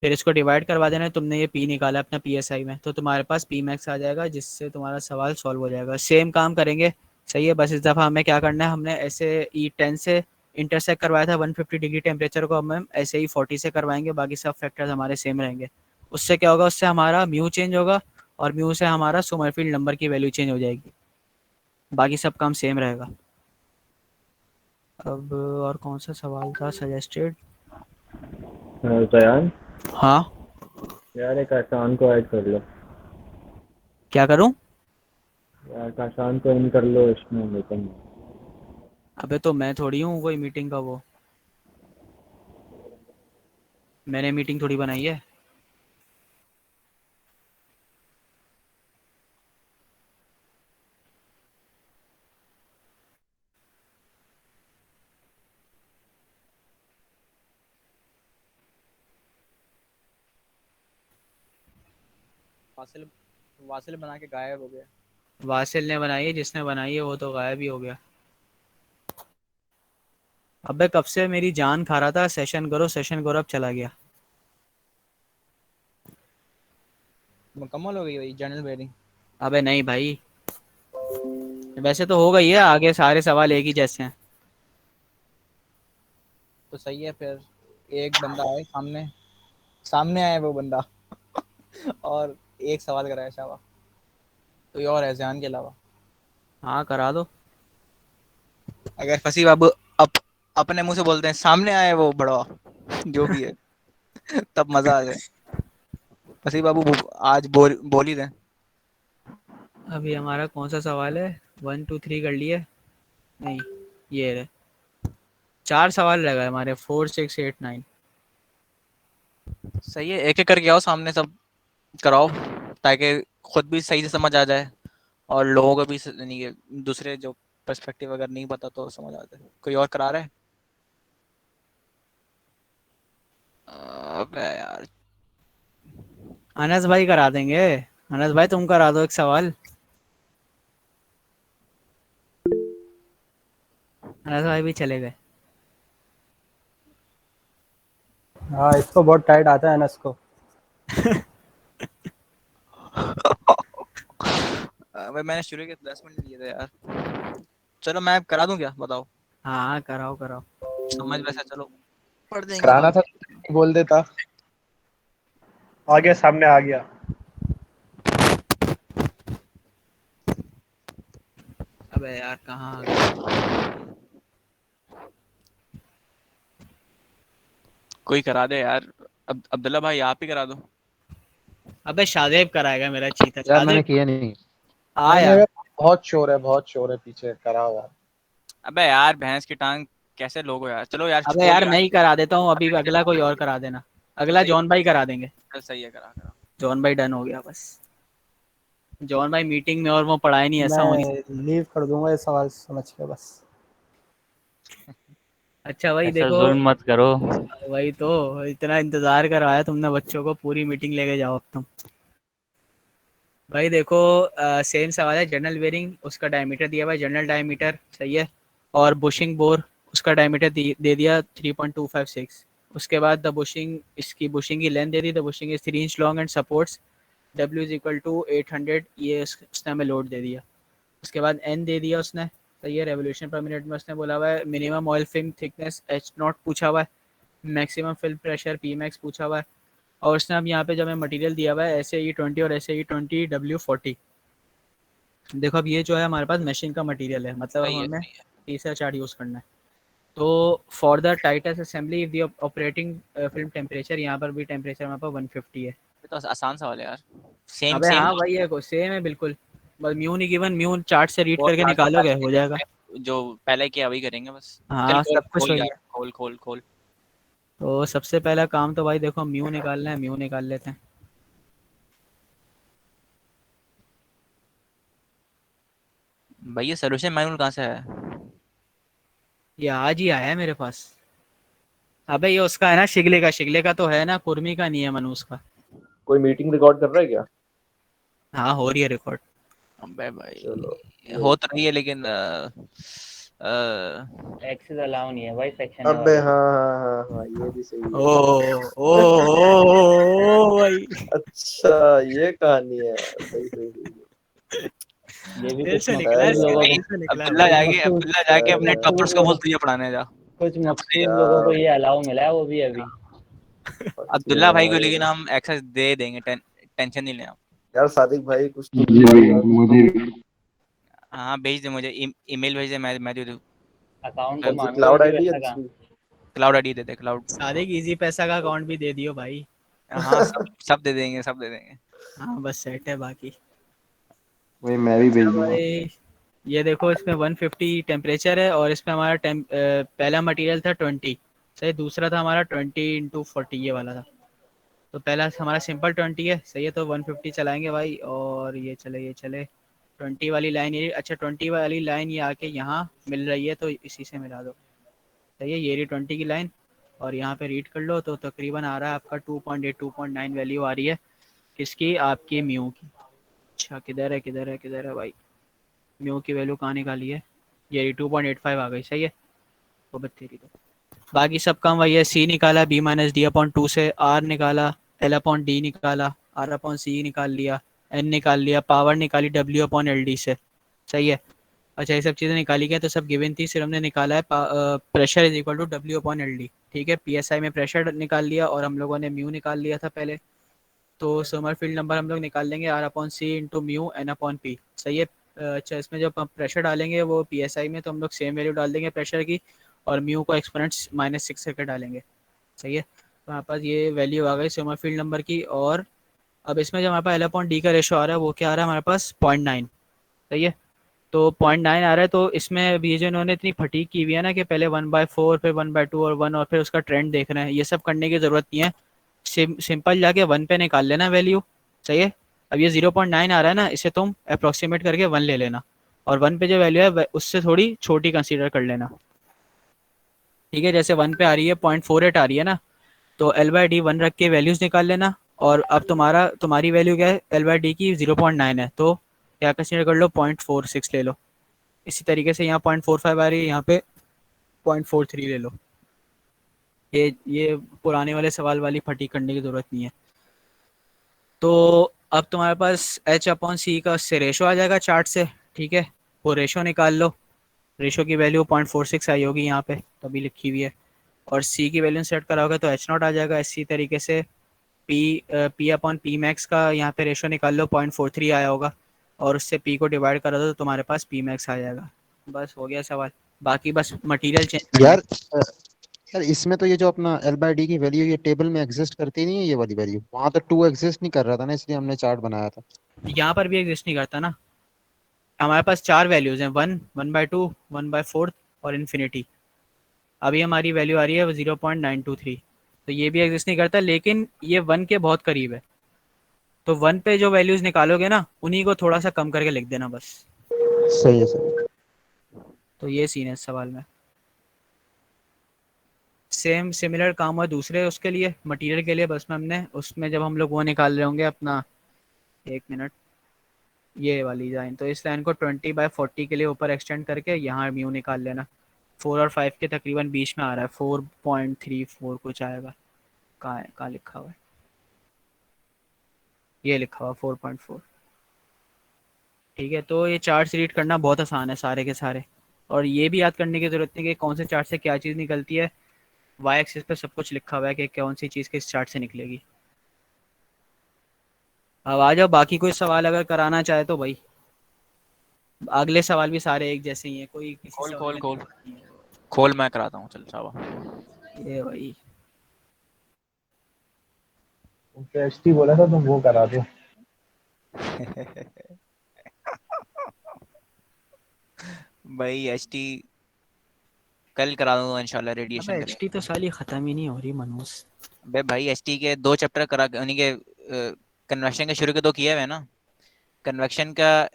फिर इसको डिवाइड करवा देना है। तुमने ये पी निकाला अपना पीएसआई में, तो तुम्हारे पास पी मैक्स आ जाएगा, जिससे तुम्हारा सवाल सॉल्व हो जाएगा। सेम काम करेंगे। सही है, बस इस दफ़ा हमें क्या करना है, हमने ऐसे E10 से इंटरसेक्ट करवाया था 150 डिग्री टेम्परेचर को, हम ऐसे ही 40 से करवाएंगे, बाकी सब फैक्टर्स हमारे सेम रहेंगे। उससे क्या होगा, उससे हमारा म्यू चेंज होगा, और म्यू से हमारा सोमरफील्ड नंबर की वैल्यू चेंज हो जाएगी, बाकी सब काम सेम रहेगा। अब और कौन सा सवाल था सजेस्टेड? जयान, हाँ, यार एक आसान को ऐड कर लो। क्या करूँ? यार एक आसान को इन कर लो इसमें मीटिंग। अबे तो मैं थोड़ी हूँ कोई मीटिंग का वो, मैंने मीटिंग थोड़ी बनाई है। वासिल वासिल बना के गायब हो गया। वासिल ने बनाई है, जिसने बनाई है वो तो गायब ही हो गया। अबे कब से मेरी जान खा रहा था, सेशन करो, अब चला गया। मुकम्मल हो गई भाई जनरल बेयरिंग। अबे नहीं भाई, वैसे तो हो गई है, आगे सारे सवाल एक ही जैसे हैं। तो सही है फिर। एक बंदा आए सामने, सामने आए वो बंदा और एक सवाल कराया शाबा। कोई और है जहान के अलावा? हाँ करा दो। अगर फसी बाबू अपने मुंह से बोलते हैं सामने आए वो बड़ा जो भी है तब मजा आ जाए। फसी बाबू आज बोल ही दें। अभी हमारा कौन सा सवाल है, 1 2 3 कर लिए? नहीं, ये रहे, 4 सवाल रह गए हमारे, 4 6 8 9। सही है, एक एक करके आओ सामने सब कराओ, ताकि खुद भी सही से समझ आ जाए और लोगों को भी नहीं, दूसरे जो पर्सपेक्टिव अगर नहीं पता तो समझ आ जाए। कोई और करा रहा है? अबे यार, अनस भाई करा देंगे। अनस भाई तुम करा दो एक सवाल। अनस भाई भी चले गए। हाँ इसको बहुत टाइट आता है अनस को। अबे मैंने शुरू के 10 मिनट लिए थे यार। चलो मैं करा दूं क्या, बताओ। हाँ कराओ कराओ। समझ वैसे चलो पढ़ देंगे कराना तो। था तो बोल देता। आ गया, सामने आ गया। अबे यार कहाँ आ गया? कोई करा दे यार। अब्दुल्ला भाई आप ही करा दो। अबे शादेब कराएगा मेरा चीता। यार मैंने शादेब किया नहीं। आ नहीं नहीं, यार। बहुत शोर है, बहुत शोर है पीछे, कराओ यार। अबे यार भैंस की टांग कैसे लोगो यार, चलो यार अबे छोड़ यार यार। मैं ही करा देता हूँ, अभी अगला कोई और करा देना। अगला सही जॉन भाई करा देंगे। चल सही है, करा करा। जॉन भाई डन हो गया बस। जॉन भाई मीटिंग में और वो पढ़ाई नहीं, ऐसा होनी। मैं लीव कर दूंगा ये सवाल समझ के बस। अच्छा भाई ऐसा देखो, जुल्म मत करो। वही तो इतना इंतजार करवाया तुमने बच्चों को, पूरी मीटिंग लेके जाओ अब तुम। भाई देखो सेम सवाल है। जनरल बेरिंग उसका डायमीटर दिया हुआ है, जनरल डायमीटर सही है। और बुशिंग बोर उसका डायमीटर दे दिया 3.256। उसके बाद द बुशिंग, इसकी बुशिंग की लेंथ दे दी, the bushing is 3 inch long and supports W is equal to 800, ये उसने हमें लोड दे दिया। उसके बाद N दे दिया उसने, सही है। रेवोल्यूशन पर मिनट में उसने बोला हुआ है। Minimum oil film thickness H0 पूछा हुआ है। Maximum film pressure P max पूछा हुआ है। और उसने अब यहाँ पे जब हमें मटेरियल दिया हुआ है SAE20 और SAE20 W40। देखो अब ये जो है हमारे पास मशीन का मटेरियल है, मतलब अब सही है हमें सही है। तीसरा चार्ट यूज़ करना है। तो for the tightest assembly the operating film temperature, यहाँ पर भी टेम्परेचर हमारे पास 150 है। ये तो आसान सवाल है यार। सेम अबे सेम। हाँ वही है, सेम है बिल्कुल। बस म्यू नहीं गिवन, म्यू चार्ट से रीड वो करके लास्ट निकालोगे हो जाएगा। जो पहले किया वही करेंगे बस। चल हाँ खोल सब कुछ खोल वही यार, है। खोल खोल खोल। तो सबसे पहला काम तो भाई देखो म्यू निकालना है, म्यू निकाल लेते हैं। भाई ये सोल्यूशन मैनुअल कहाँ से है? ये आज ही आया है मेरे पास। अबे ये उसका है ना, शिगले का, शिगले का तो है ना, कुर्मी का नहीं है, मनुष का। कोई मीटिंग रिकॉर्ड कर रहा है क्या? हाँ हो रही है रिकॉर्ड। अबे भाई चलो। हो तो रही है लेकिन एक्सेस अलाउ नहीं है भाई सेक्शन ए अबे वाले हाँ में। हाँ हाँ हाँ, ये भी सही ओ है। भाई अच्छा, ये कहानी है। सही सही सही। ये भी फिर कुछ से निकला है मकसूद लोगों को, फिर से निकला है अब्दुल्ला भाई। कुछ जाके मकसूद अब्दुल्ला जाके कुछ अपने मकसूद टॉपर्स को लोगों बोल तुझे पढ़ाने जा। कुछ अपने मकसूद लोगों क्या? को ये अलाउ मिला है वो भी अभी। पक्की अब्दुल्ला भाई को है। लेकिन हम एक्सेस दे देंगे, टेंशन नहीं लेना। यार सादिक भाई कुछ तो मुझे भी मुझे भी। हाँ भेज दे मुझे, ईमेल भेज दे, मैं दे दूँ। अकाउंट तो मांगो क्लाउड इजी आईडी है पैसा का। दूसरी? क्लाउड आईडी दे दे, क्लाउड। सादे की इजी पैसा का अकाउंट भी दे दियो भाई। हाँ सब सब दे देंगे, सब दे देंगे। हाँ बस सेट है बाकी। वही मैं भी अच्छा भेज दूंगा। भाई ये देखो, इसमें 150 टेम्परेचर है और इसमें हमारा पहला मटेरियल था 20, सही। दूसरा था हमारा 20 × 40, ये वाला था। तो पहला हमारा सिंपल 20 है, सही है। तो 150 चलाएंगे भाई, और ये चले ये चले। 20 वाली लाइन ये, अच्छा 20 वाली लाइन ये आके यहाँ मिल रही है, तो इसी से मिला दो, सही है। ये रही 20 की लाइन, और यहाँ पे रीड कर लो तो तकरीबन आ रहा है आपका 2.8 2.9 वैल्यू आ रही है किसकी, आपकी म्यू की। अच्छा किधर है किधर है किधर है भाई, म्यू की वैल्यू कहाँ निकाली है, ये 2.85 आ गई, सही है। तो बत्तीरी तो बाकी सब काम वही है। सी निकाला B-D/2 से, आर निकाला, L/D निकाला, R/C निकाल लिया, एन निकाल लिया, पावर निकाली W/LD से, सही है। अच्छा ये सब चीज़ें निकाली गई तो सब गिवन थी, सिर्फ हमने निकाला है pressure is equal to W/LD, ठीक है। PSI में प्रेशर निकाल लिया, और हम लोगों ने म्यू निकाल लिया था पहले। तो समरफील्ड नंबर हम लोग निकाल लेंगे R/C × μ N/P, सही है। अच्छा इसमें जब हम प्रेशर डालेंगे वो PSI में, तो हम लोग सेम वैल्यू डाल देंगे प्रेशर की, और म्यू को एक्सपोनेंट्स -6 करके डालेंगे, सही है। तो हमारे पास ये वैल्यू आ गई समरफील्ड नंबर की। और अब इसमें जो हमारे पास L/D का रेशो आ रहा है वो क्या आ रहा है हमारे पास 0.9, सही है। तो 0.9 आ रहा है, तो इसमें अब ये जो इन्होंने इतनी फटीक की हुई है ना कि पहले 1/4 फिर 1/2 और 1, और फिर उसका ट्रेंड देख रहे हैं, ये सब करने की ज़रूरत नहीं है। सिंपल जाके 1 पे निकाल लेना वैल्यू, सही है। अब ये 0.9 आ रहा है ना, इसे तुम अप्रोक्सीमेट करके 1 ले लेना, और 1 पे जो वैल्यू है उससे थोड़ी छोटी कंसीडर कर लेना, ठीक है। जैसे 1 पे आ रही है 0.48 आ रही है ना, तो L/D 1 रख के वैल्यूज़ निकाल लेना। और अब तुम्हारी वैल्यू क्या है, L/D की 0.9 है, तो क्या कंसीडर कर लो 0.46 ले लो। इसी तरीके से यहाँ 0.45 आ रही है, यहाँ पे 0.43 ले लो। ये पुराने वाले सवाल वाली फटी करने की ज़रूरत नहीं है। तो अब तुम्हारे पास एच अपॉन सी का उससे रेशो आ जाएगा चार्ट से, ठीक है। वो रेशो निकाल लो, रेशो की वैल्यू 0.46 आई होगी यहाँ पे, तभी लिखी हुई है। और सी की वैल्यू सेट करा होगा तो एच नॉट आ जाएगा। इसी तरीके से पी अपॉन पी मैक्स का यहाँ पे रेशो निकाल लो, 0.43 आया होगा, और उससे पी को डिवाइड करा दो तो तुम्हारे पास पी मैक्स आ जाएगा। बस हो गया सवाल। बाकी बस मटेरियल चेंज करना है। यार यार इसमें तो ये जो अपना एल बाई डी की वैल्यू ये टेबल में एग्जिस्ट करती नहीं है, ये वाली वैल्यू वहां तो 2 एग्जिस्ट नहीं कर रहा था ना, इसलिए हमने चार्ट बनाया था। यहाँ पर भी एग्जिस्ट नहीं करता ना। हमारे पास 4 वैल्यूज हैं, 1, 1/2, 1/4 और इन्फिनिटी। अभी हमारी वैल्यू आ रही है 0.923, तो ये भी एग्जिस्ट नहीं करता, लेकिन ये 1 के बहुत करीब है। तो 1 पे जो वैल्यूज निकालोगे ना, उन्हीं को थोड़ा सा कम करके लिख देना बस। सही है सर। तो ये सीन है इस सवाल में। सेम सिमिलर काम हुआ दूसरे उसके लिए, मटेरियल के लिए। बस में हमने उसमें जब हम लोग वो निकाल रहे होंगे अपना, 1 मिनट, ये वाली लाइन, तो इस लाइन को 20/40 के लिए ऊपर एक्सटेंड करके यहाँ म्यू निकाल लेना। 4 और 5 के तकरीबन बीच में आ रहा है, 4.34 कुछ आएगा। कहाँ लिखा हुआ है? ये लिखा हुआ 4.4। ठीक है, तो ये चार्ट रीड करना बहुत आसान है सारे के सारे, और ये भी याद करने की जरूरत नहीं कि कौन से चार्ट से क्या चीज़ निकलती है। वाई एक्सिस पे सब कुछ लिखा हुआ है कि कौन सी चीज़ किस चार्ट से निकलेगी। अब आ जाओ, बाकी कोई सवाल अगर कराना चाहे तो भाई। अगले सवाल भी सारे एक जैसे ही हैं, कोई किसी खोल सवाल खोल में खोल दिक्कत नहीं है। खोल, मैं कराता हूँ, चल शाबाश। ये भाई तो एचटी बोला था तुम वो करा दो। भाई एचटी कल करा दूंगा इंशाल्लाह, अबे रेडिएशन के लिए। एचटी तो साली खत्म ही नहीं हो रही मनूस। अबे भाई एचटी के 2 चैप्टर करा के, उन्हीं के कन्वेक्शन के शुरू के 2 किए हुए हैं ना। कन्वेक्शन का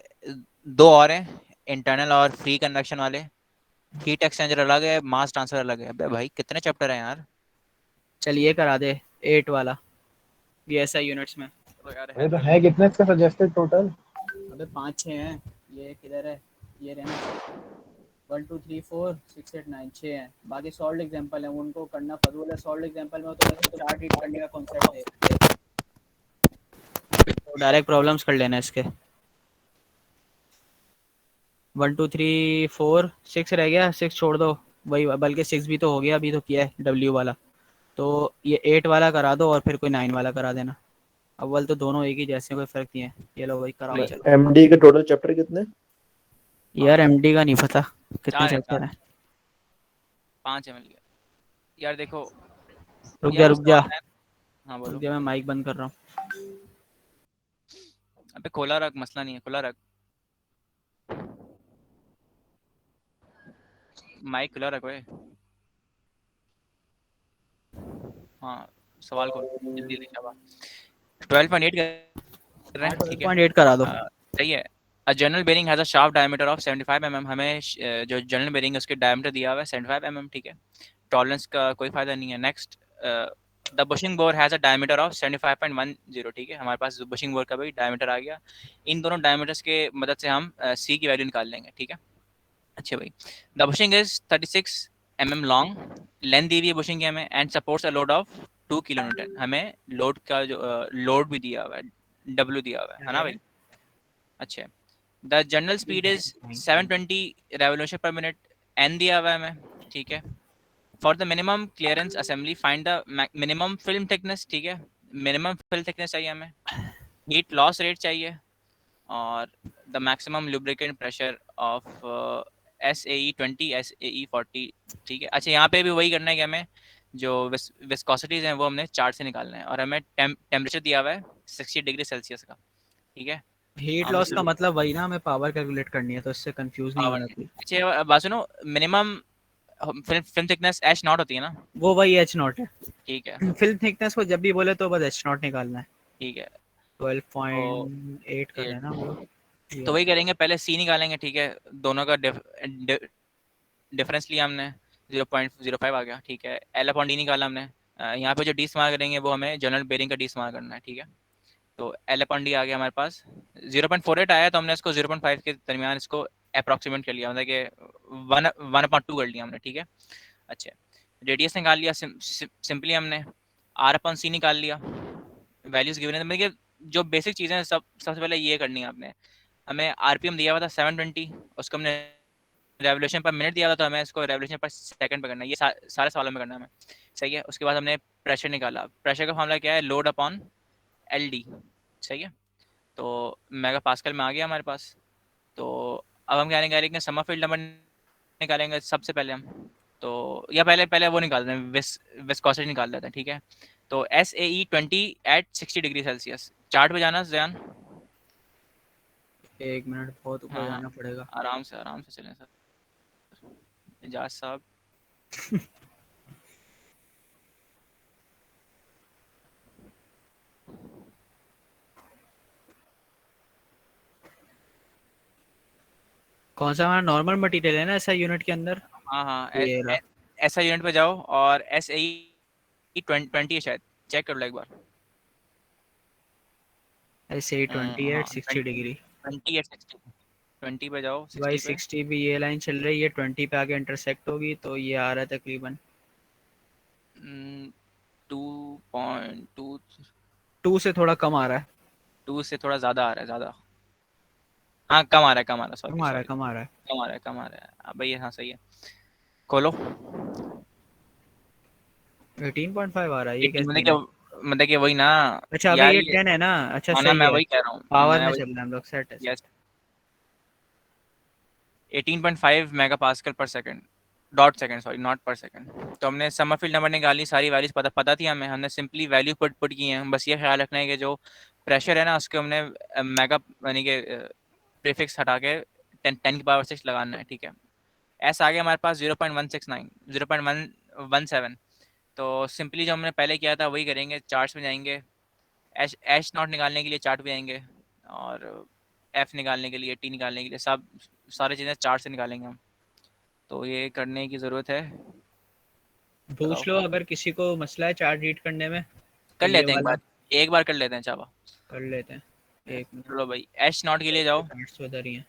2 और हैं, इंटरनल और फ्री कन्वेक्शन वाले। हीट एक्सचेंजर अलग है, मास ट्रांसफर अलग है। अबे भाई कितने चैप्टर हैं यार। चलिए करा दे 8 वाला, ये ऐसा यूनिट्स में। तो यार अरे तो है कितने इसका सजेस्टेड टोटल? अबे 5-6 हैं। ये किधर है? ये रहना 1 2 3 4 6 8 9 6 हैं। बाकी सॉल्व एग्जांपल है, उनको करना फजूल है। सॉल्व एग्जांपल में तो बस चार्ट रीड करने का कॉन्सेप्ट है, तो डायरेक्ट प्रॉब्लम्स कर लेना इसके। 1 2 3 4 6 रह गया, 6 छोड़ दो वही, बल्कि 6 भी तो हो गया, अभी तो किया है डब्ल्यू वाला। तो ये 8 वाला करा दो और फिर कोई 9 वाला करा देना। अव्वल तो दोनों एक ही जैसे, कोई फर्क नहीं है। ये लो भाई कराओ चलो। एमडी के टोटल चैप्टर कितने? यार एमडी का नहीं पता कितने 4 है, चैप्टर हैं। 5 है, मिल गया यार। देखो रुक यार जा वो रुक जा सवाल है। हाँ बोलो। रुक जा, मैं माइक बंद कर रहा हूँ। अबे खोला रख, मसला नहीं है, खोला रख, माइक खुला रख ओए। हाँ सवाल खोल जल्दी जल्दी, शाबाश। 12.8 कर रहे हैं, ठीक है। 12.8 करा दो। सही है। A general bearing has a shaft diameter of 75 mm। हमें जो जनरल बेरिंग है उसके डायमीटर दिया हुआ है 75 mm, ठीक है। टॉलरेंस का कोई फायदा नहीं है। Next, the bushing bore has a diameter of 75.10, ठीक है। हमारे पास बुशिंग बोर का भी डायमीटर आ गया। इन दोनों डायमीटर्स के मदद से हम सी की वैल्यू निकाल लेंगे, ठीक है। अच्छा भाई, the bushing is 36 mm long, length दी हुई है बुशिंग की हमें, and supports a load of 2 kilonewton. हमें लोड का जो लोड भी दिया हुआ है, डब्ल्यू दिया हुआ है ना भाई। अच्छा, the journal speed is 720 revolution per minute, N दिया हुआ है हमें, ठीक है। For the minimum clearance assembly find the minimum film thickness, ठीक है। मिनिमम फिल्म थिकनेस चाहिए हमें, हीट लॉस रेट चाहिए, और the maximum lubricant pressure of SAE 20 SAE 40, ठीक है। अच्छा यहाँ पे भी वही करना है कि हमें जो विस्कोसिटीज हैं वो हमने चार्ट से निकालना है, और हमें टेम्परेचर दिया हुआ है 60 डिग्री सेल्सियस का, ठीक है। हीट लॉस का मतलब वही ना, हमें पावर कैलकुलेट करनी है, तो इससे कंफ्यूज नहीं होना कोई। अच्छा बात सुनो, minimum film thickness H not होती है ना, वो वही एच नॉट है। ठीक है, फिल्म थिकनेस को जब भी बोले तो बस एच नॉट निकालना है। ठीक है। 12.8 कर लेना वो। तो वही करेंगे, पहले सी निकालेंगे, ठीक है। दोनों का डिफरेंस लिया हमने, 0.05 आ गया, ठीक है। एल अपॉन डी निकाला हमने। यहाँ पे जो डी इस्तेमाल करेंगे वो हमें जनरल बेरिंग का डी इस्तेमाल करना है, ठीक है। तो एल अपॉन डी आ गया हमारे पास, 0.48 आया, तो हमने इसको 0.5 के दरमियान इसको अप्रॉक्सीमेट कर लिया, मतलब कि 1/2 कर लिया हमने, ठीक है। अच्छा, रेडियस निकाल लिया सिंपली हमने, आर अपॉन सी निकाल लिया, वैल्यूज गिवन है। मतलब जो बेसिक चीज़ें हैं सबसे पहले ये करनी है आपने। हमें आरपीएम दिया हुआ था 720, उसको हमने रेवोल्यूशन पर मिनट दिया हुआ था, हमें इसको रेवोल्यूशन पर सेकंड पे करना है। ये सारे सवालों में करना है हमें, सही है। उसके बाद हमने प्रेशर निकाला। प्रेशर का फॉर्मूला क्या है? लोड अपॉन एलडी, सही है। तो मेगा पास्कल में आ गया हमारे पास। तो अब हम क्या निकालेंगे? समरफील्ड नंबर निकालेंगे सबसे पहले हम। तो या पहले वो निकाल दें, विस्कोसिटी निकाल लेते हैं, ठीक है। तो SAE 20 at 60 degree Celsius. Chart पे जाना जयान। 1 मिनट, बहुत ऊपर हाँ जाना पड़ेगा। आराम से चलें सर, एजाज साहब। कौन सा हमारा नॉर्मल मटेरियल है ना ऐसा यूनिट के अंदर? हाँ ये रहा। ऐसा यूनिट पे जाओ और SAE 20 है शायद, चेक कर लो एक बार। ऐसे 20 हाँ एट 60 डिग्री। 20 एट 60, 20 पे जाओ, भाई 60 पे 60 भी ये लाइन चल रही है, 20 पे आके इंटरसेक्ट होगी, तो ये आ रहा है तकरीबन 2.2 2 से थोड़ा कम आ रहा है। 2 से थोड़ा ज़्यादा आ रहा है, ज़्यादा। हाँ कम आ रहा है, कम सॉरी आ रहा है, सॉरी, कम आ रहा है। कम आ रहा है। अब ये हाँ सही है, खोलो। 18.5 आ रहा है, ये क्या सीन है? मतलब कि वही ना अच्छा अभी यार, ये ये 10 है ना? अच्छा हाँ ना, सही मैं है। वही कह रहा हूँ, पावर मैं में वही, चल रहे हैं हम लोग, सेट है यस। सेट। 18.5 मेगा पास्कल पर second, dot second sorry, not पर सेकंड। तो हमने समरफील्ड नंबर निकाली, सारी वैल्यूज पता थी हमें, हमने सिंपली वैल्यू पुट की हैं। बस ये ख्याल रखना है कि जो प्रेशर है ना, उसके हमने मेगा यानी कि प्रीफिक्स हटा के 10 की पावर 6 लगाना है, ठीक है। एस आ गया हमारे पास 0.169, 0.117। तो सिंपली जो हमने पहले किया था वही करेंगे, चार्ट्स में जाएंगे, एच नॉट निकालने के लिए चार्ट पे जाएंगे, और एफ निकालने के लिए, टी निकालने के लिए, सब सारी चीज़ें चार्ट से निकालेंगे हम। तो ये करने की ज़रूरत है, बताओ। पूछ लो अगर किसी को मसला है चार्ट रीड करने में, तो कर ये लेते हैं वाला एक बार कर लेते हैं चाबा। कर लेते हैं। 1 मिनट, चलो भाई, एच नॉट के लिए जाओ। चार्ट्स उधर ही हैं।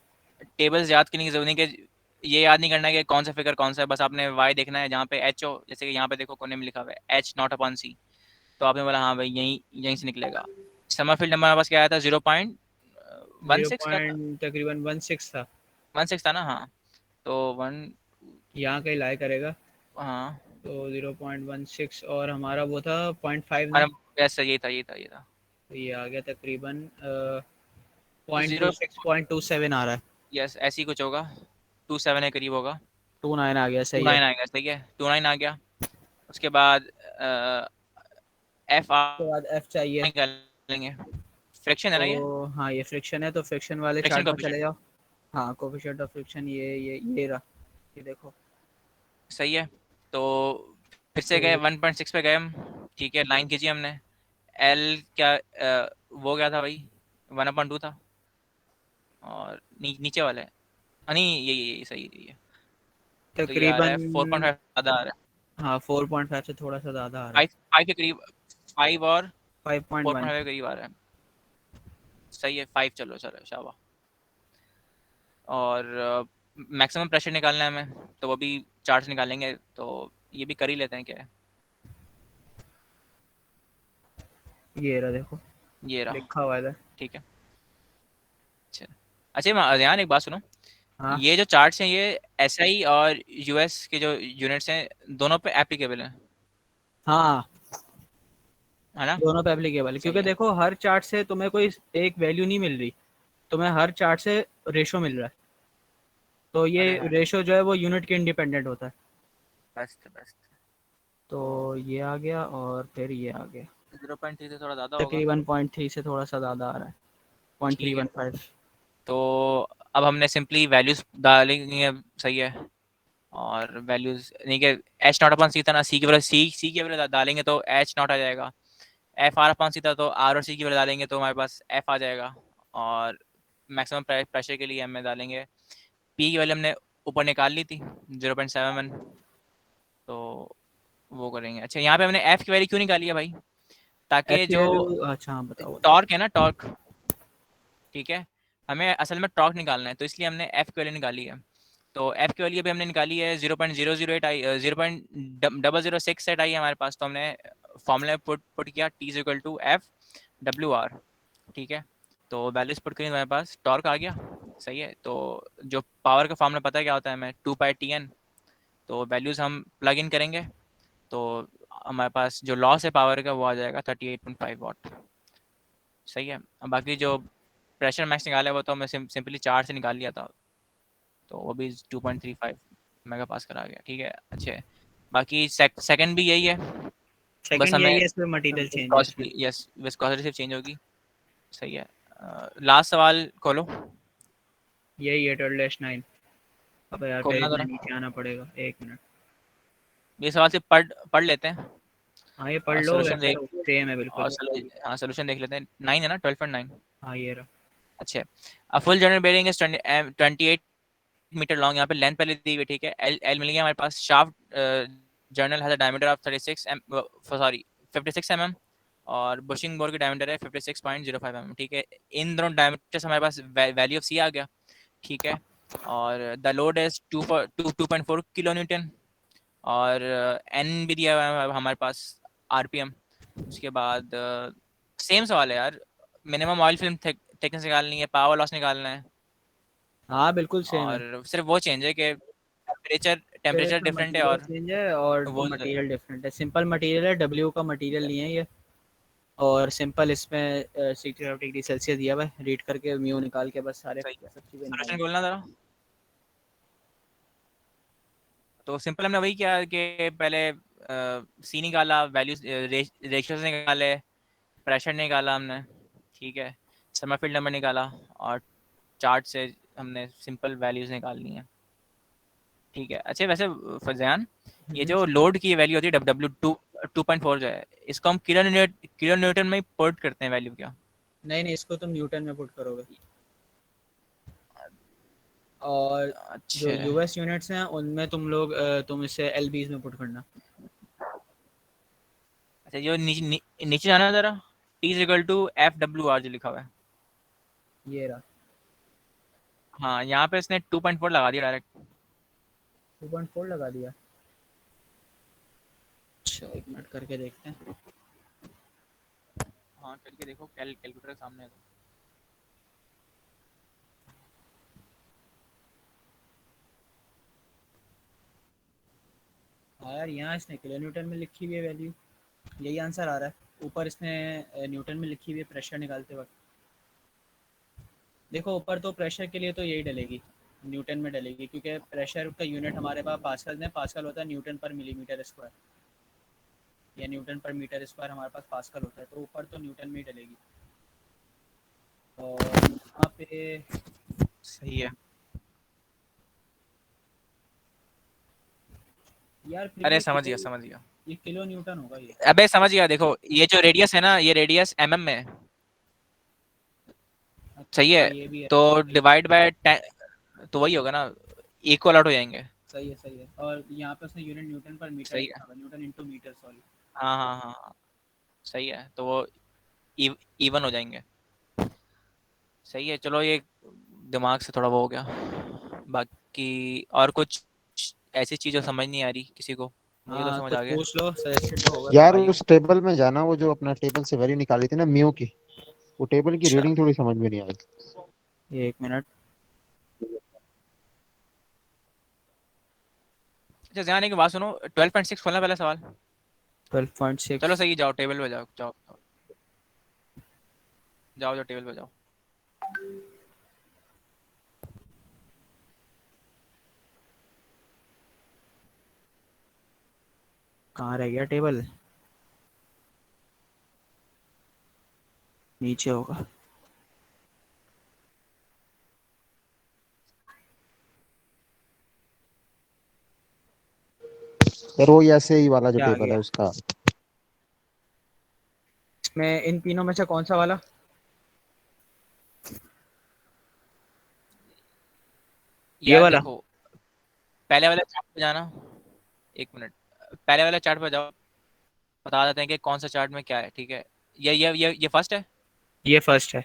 टेबल्स याद करने की जरूरत नहीं कि ये याद नहीं करना है कि कौन सा फिगर कौन सा है, बस आपने वाई देखना है जहाँ पे एच हो। जैसे कि यहाँ पे देखो कोने में लिखा हुआ है एच नॉट अपॉन सी, तो आपने बोला हाँ भाई यहीं यहीं से निकलेगा। समरफील्ड नंबर हमारे पास क्या आया था? 0.16 का था, तकरीबन 16 था। 16 था ना, हाँ। तो वन, यहाँ कहीं लाई करेगा, हाँ तो 0.16 और हमारा वो था 0.5 ना, हमारा, यस ये था। तो ये आ गया तकरीबन पॉइंट टू जीरो, सिक्स 0.27 आ रहा है। यस ऐसी कुछ होगा, 27 के करीब होगा। 29 आ गया, टू सही है। नाइन आ गया, सही है, 29 आ गया। उसके बाद एफ उसके बाद एफ चाहिए। निकालेंगे, फ्रिक्शन है ना ये, तो हाँ ये फ्रिक्शन है, तो फ्रिक्शन वाले फ्रिक्शन चार्ट में चले कोएफिशिएंट, जाओ। हाँ कोफिशिएंट ऑफ फ्रिक्शन, ये रहा, ये देखो। सही है। तो फिर से गए तो 1.6 पे गए हम, ठीक है, लाइन खींची हमने। एल क्या वो क्या था भाई? 1/2 था। और नीचे वाला है, नहीं ये सही है, ये। तो ये आ रहा तकरीबन है 4.5, ज़्यादा आ रहा है। हाँ 4.5 से थोड़ा सा ज़्यादा आ रहा है। 5 के करीब, 5 और 5.1। 4.5 के करीब आ रहा है, सही है। 5 चलो चलो शाबाश। और मैक्सिमम प्रेशर निकालना है हमें, तो वो भी चार्ट से निकालेंगे। तो ये भी कर ही लेते हैं, क्या है, ये रहा देखो, ये रहा, लिखा हुआ है इधर। ठीक है। अच्छा अच्छा, ध्यान एक बात सुनो, हाँ ये जो चार्ट्स हैं ये एसआई और यूएस के जो यूनिट्स हैं, दोनों पे एप्लीकेबल हैं, हाँ, है ना? दोनों पे एप्लीकेबल है, सही क्योंकि है, देखो हर चार्ट से तुम्हें कोई एक वैल्यू नहीं मिल रही, तुम्हें हर चार्ट से रेशो मिल रहा है। तो ये अरे हाँ, रेशो जो है वो यूनिट के इंडिपेंडेंट होता है। Best best. तो ये आ गया और फिर ये आ गया, 0.3 से थोड़ा ज़्यादा होगा, तकरीबन 0.3 से थोड़ा सा ज़्यादा आ रहा है, पॉइंट थ्री ठीक है। वन फाइव तो अब हमने सिंपली वैल्यूज डालेंगे, सही है। और वैल्यूज नहीं कि एच नॉट अपॉन सी था ना, सी की वैल्यू डालेंगे तो एच नॉट आ जाएगा। एफ आर अपॉन सी था, तो आर और सी की वैल्यू डालेंगे तो हमारे पास एफ आ जाएगा। और मैक्सिमम प्रेशर के लिए हमें डालेंगे, पी की वैल्यू हमने ऊपर निकाल ली थी 0.71, तो वो करेंगे। अच्छा यहाँ पे हमने एफ की वैल्यू क्यों निकाली है भाई? एफ ताकि की जो वैल्यू, अच्छा हाँ बताओ बताओ। टॉर्क है ना, टॉर्क, ठीक है, हमें असल में टॉर्क निकालना है, तो इसलिए हमने एफ की वैल्यू निकाली है। तो एफ की वैल्यू भी हमने निकाली है, 0.008 आई, 0.006 सेट आई है हमारे पास। तो हमने फॉर्मूला पुट किया, T is equal to F W R, ठीक है, तो वैल्यूज पुट करें हमारे पास टॉर्क आ गया, सही है। तो जो पावर का फॉर्मूला पता है क्या होता है हमें, 2 पाई TN। तो वैल्यूज हम प्लग इन करेंगे तो हमारे पास जो लॉस है पावर का वो आ जाएगा 38.5 वाट, सही है। अब बाकी जो प्रेशर मैक्स निकाला है वो तो मैं सिंपली 4 से निकाल लिया था, तो वो भी 2.35 मेगा पास करा गया, ठीक है। अच्छा है, बाकी सेकंड भी यही है, बस सेकंड हमें यही है, इसमें मटेरियल चेंज है इसमें। विस्कोसिटी, यस विस्कोसिटी सिर्फ चेंज होगी, सही है। लास्ट सवाल खोलो, यही है 12-9। अब यार फिर खोलना इतना जरा, नीचे आना पड़ेगा, 1 मिनट। ये सवाल से पढ़ पढ़ लेते हैं हाँ ये पढ़ लो, सोल्यूशन वैसे देख, तो सेम है बिल्कुल। और हाँ सोल्यूशन देख लेते हैं। 9 है ना, 12.9। हाँ ये रहा। अच्छा, a full journal bearing is 28 metre long, यहाँ पे लेंथ पहले दी हुई, ठीक है। एल एल मिल गया हमारे पास। Shaft journal has a diameter of 56 mm, और बुशिंग बोर की डायमीटर है 56.05 mm, ठीक है। इन दोनों डायमीटर्स हमारे पास वैल्यू ऑफ सी आ गया, ठीक है। और the load is 2.4 kilo Newton, और एन भी दिया हुआ है हमारे पास, RPM। उसके बाद सेम सवाल है यार, मिनिमम ऑयल फिल्म थिकनेस निकालनी है, पावर लॉस निकालना है, हाँ बिल्कुल सेम है। और सिर्फ वो चेंज है कि टेम्परेचर फिर टेम्परेचर इसमें डिफरेंट है, मटेरियल और चेंज है और वो मटेरियल डिफरेंट है। सिंपल मटेरियल है, डब्ल्यू का मटेरियल नहीं है ये। और सिंपल इसमें 60 डिग्री सेल्सियस दिया हुआ है, रीड करके म्यू निकाल के बस सारे सही है। सब चीज़ें सोल्यूशन निकालनी। बोलना जरा। तो सिंपल हमने वही किया कि पहले सी निकाला, वैल्यूज रेशियोज निकाले, प्रेशर निकाला हमने, ठीक है। समरफील्ड नंबर निकाला, और चार्ट से हमने सिंपल वैल्यूज निकालनी है, ठीक है। अच्छा वैसे फरजान, ये जो लोड की वैल्यू होती है W2.4 जो है, इसको हम किलो न्यूटन में ही पुट करते हैं वैल्यू क्या? नहीं नहीं, इसको तुम न्यूटन में पुट करोगे। और जो अच्छा, यूएस यूनिट्स हैं उनमें तुम इसे एलबीज में पुट करना। अच्छा जो नीचे जाना है जरा, T=FWR जो लिखा हुआ है, ये रहा। हाँ यहाँ पे इसने 2.4 लगा दिया डायरेक्ट। 2.4 लगा दिया। अच्छा 1 मिनट करके देखते हैं। हाँ करके देखो, कैलकुलेटर के सामने है तो। हाँ यार, यहाँ इसने किलो न्यूटन में लिखी हुई है वैल्यू, यही आंसर आ रहा है। ऊपर इसने न्यूटन में लिखी हुई है प्रेशर निकालते वक्त। देखो ऊपर तो प्रेशर के लिए तो यही डलेगी, न्यूटन में डलेगी, क्योंकि प्रेशर का यूनिट हमारे पास पास्कल में, पास्कल होता है न्यूटन पर मिलीमीटर स्क्वायर, या न्यूटन पर मीटर स्क्वायर हमारे पास पास्कल होता है, तो ऊपर तो न्यूटन में ही डलेगी। और यहाँ पे सही है। यार फिर भी अरे समझ गया समझ गया, ये किलो न्यूटन होगा ये। अबे समझ गया। देखो ये जो रेडियस है ना, ये रेडियस mm में है, सही अच्छा है। ये भी है। तो डिवाइड बाय 10, तो वही होगा ना, इक्वल आउट हो जाएंगे। सही है। और यहाँ पे उसने यूनिट न्यूटन पर मीटर सही लिखा है, हुआ, न्यूटन इंटू मीटर, सॉरी। हाँ हाँ हाँ हाँ, सही है। तो वो इवन हो जाएंगे, सही है। चलो ये दिमाग से थोड़ा वो हो गया, बाकी और कुछ ऐसी चीज़ समझ नहीं आ रही किसी को, मुझे तो हाँ समझ कुछ आ गया। पूछ लो, सजेस्टेड तो होगा यार तुम्हारी। उस टेबल में जाना, वो जो अपना टेबल से वैल्यू निकाली थी ना म्यू की, वो टेबल की अच्छा रीडिंग थोड़ी समझ में नहीं आई। 1 मिनट। अच्छा ध्यान है कि बात सुनो, 12.6 खोलना पहला सवाल। चलो 12.6। सही, जाओ टेबल पे जाओ, जाओ जाओ जाओ टेबल पे जाओ। कहाँ रह गया टेबल? नीचे होगा। यार वो ऐसे ही वाला जो क्या आ टेबल है गया उसका। इसमें? इन तीनों में से कौन सा वाला? ये यार वाला। देखो, पहले वाले चार्ट पे जाना, एक मिनट, पहले वाले चार्ट पे जाओ, बता देते हैं कि कौन सा चार्ट में क्या है, ठीक है। ये फर्स्ट है, ये फर्स्ट है।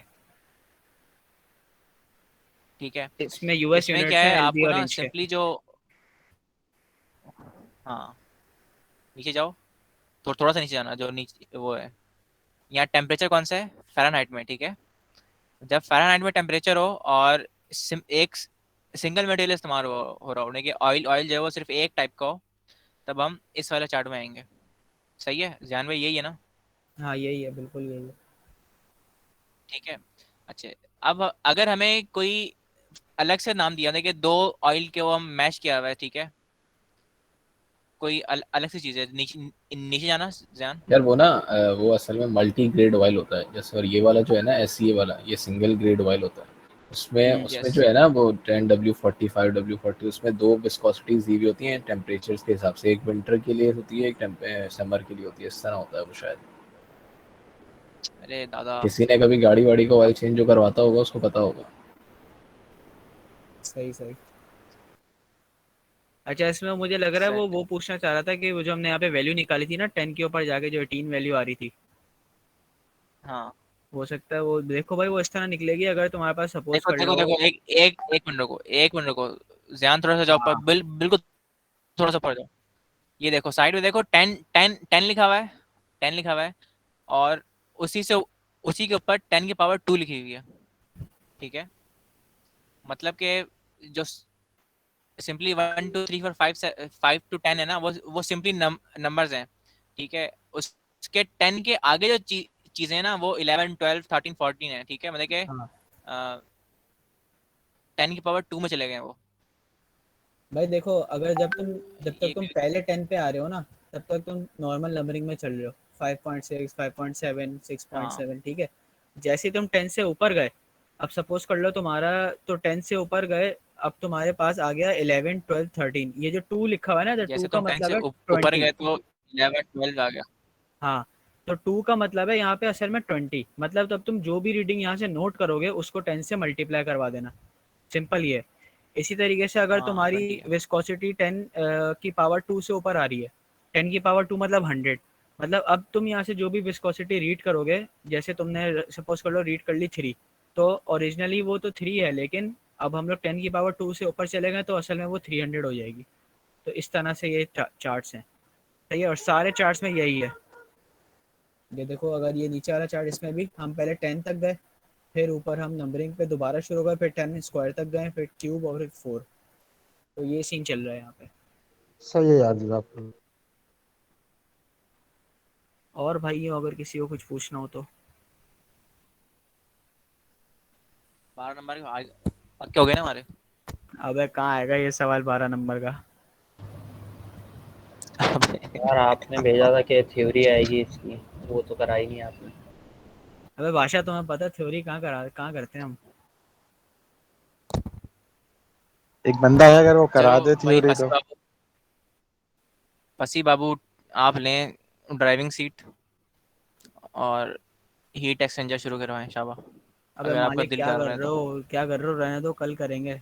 ठीक है। इसमें यूएस इसमें क्या यूनिट्स हैं, है, एलबी आपको और ना इंच के। सिंपली जो, हाँ नीचे जाओ, थोड़ा सा नीचे जाना, जो नीचे वो है, यहाँ टेम्परेचर कौन सा है, फ़ारेनहाइट में, ठीक है। जब फ़ारेनहाइट में टेम्परेचर हो और एक सिंगल मटेरियल इस्तेमाल हो रहा हो कि ऑयल ऑयल जो है वो सिर्फ एक टाइप का हो, तब हम इस वाले चार्ट में आएंगे। सही है जान भाई, यही है ना? हाँ यही है, बिल्कुल यही है। ठीक है। अच्छा, अब अगर हमें कोई अलग से नाम दिया था कि दो ऑयल के वो हम मैच किया हुआ है, ठीक है, कोई अलग सी चीज़ है, नीचे नीचे जाना जान। यार वो ना वो असल में मल्टी ग्रेड ऑयल होता है जैसे, और ये वाला जो है ना एससीए वाला, ये सिंगल ग्रेड ऑयल होता है। उसमें उसमें यस। जो है ना वो 10W40 5W40, उसमें दो विस्कोसिटीज दी हुई होती हैं टेम्परेचर्स के हिसाब से, एक विंटर के लिए होती है, एक समर के लिए होती है, इस तरह होता है वो शायद। अरे दादा। किसी ने कभी गाड़ी वाड़ी का ऑयल चेंज जो करवाता होगा उसको पता होगा। सही सही। अच्छा, इसमें मुझे लग रहा है वो पूछना चाह रहा था कि वो जो हमने यहाँ पे वैल्यू निकाली थी ना 10 के ऊपर जाके, जो 18 वैल्यू आ रही थी, हाँ हो सकता है वो, देखो भाई वो इस तरह निकलेगी अगर तुम्हारे पास सपोज देखो कर देखो लो। देखो, एक मिनट रुको, एक मिनट रुको। ध्यान थोड़ा सा जाओ पर, हाँ बिल्कुल थोड़ा सा पढ़ जाओ। ये देखो साइड में देखो, 10 लिखा हुआ है, 10 लिखा हुआ है, और उसी से उसी के ऊपर 10 की पावर 2 लिखी हुई है। ठीक है, मतलब कि जो सिंपली 1 2 3 4 5 5 to 10 है ना, वो सिंपली नंबर्स हैं। ठीक है, उसके 10 के आगे जो चीजें हैं ना, वो 11 12 13 14 है। ठीक है, मतलब कि हाँ 10 की पावर 2 में चले गए वो। भाई देखो, अगर जब तक ये तुम पहले 10 पे आ रहे हो ना, तब तक तुम नॉर्मल नंबरिंग में चल रहे हो, 5.6 5.7 हाँ 6.7, ठीक है। जैसे ही तुम 10 से ऊपर गए, अब सपोज कर लो तुम्हारा, तो 10 से ऊपर गए, अब तुम्हारे पास आ गया 11 12 13, ये जो 2 लिखा हुआ है ना, तो 2 जैसे का तुम 10 से मतलब है ऊपर 20। गए तो 11 12 आ गया। हाँ, तो 2 का मतलब है यहाँ पे असल में 20, मतलब तब तुम जो भी रीडिंग यहाँ से नोट करोगे उसको 10 से मल्टीप्लाई करवा देना, सिंपल ये है। इसी तरीके से अगर हाँ तुम्हारी 20 है। विस्कोसिटी 10 की पावर 2 से ऊपर आ रही है, 10 की पावर 2 मतलब 100, मतलब अब तुम यहाँ से जो भी विस्कोसिटी रीड करोगे, जैसे तुमने सपोज कर लो रीड कर ली 3, तो ओरिजिनली वो तो 3 है, लेकिन अब हम लोग 10 की पावर 2 से ऊपर चले गए तो असल में वो 300 हो जाएगी। तो इस तरह से ये चार्ट्स हैं। सही है, और सारे चार्ट्स में यही है। ये देखो, अगर ये नीचे वाला चार्ट, इसमें भी हम पहले 10 तक गए, फिर ऊपर हम नंबरिंग पे दोबारा शुरू हो गए, फिर 10 स्क्वायर तक गए, फिर क्यूब और फिर 4। तो ये सीन चल रहा है यहाँ पे। सही है यार जजाक। और भाई अगर किसी को कुछ पूछना हो तो। 12 नंबर के आगे पक्के हो गए ना हमारे। अबे कहाँ आएगा ये सवाल 12 नंबर का। यार आपने भेजा था कि थ्योरी आएगी इसकी, वो तो कराई नहीं आपने। अबे भाषा, तुम्हें पता थ्योरी कहाँ करते हैं हम। एक बंदा है, अगर वो चलो करा दे भाई थ्योरी तो। पसी बाबू आप लें ड्राइविंग सीट और हीट एक्सचेंजर शुरू करवाएं शाबा, अबे अगर आपका मालिक दिल क्या कर कर रहा है रहे तो। हो, क्या कर रहे हो, रहने दो, कल करेंगे।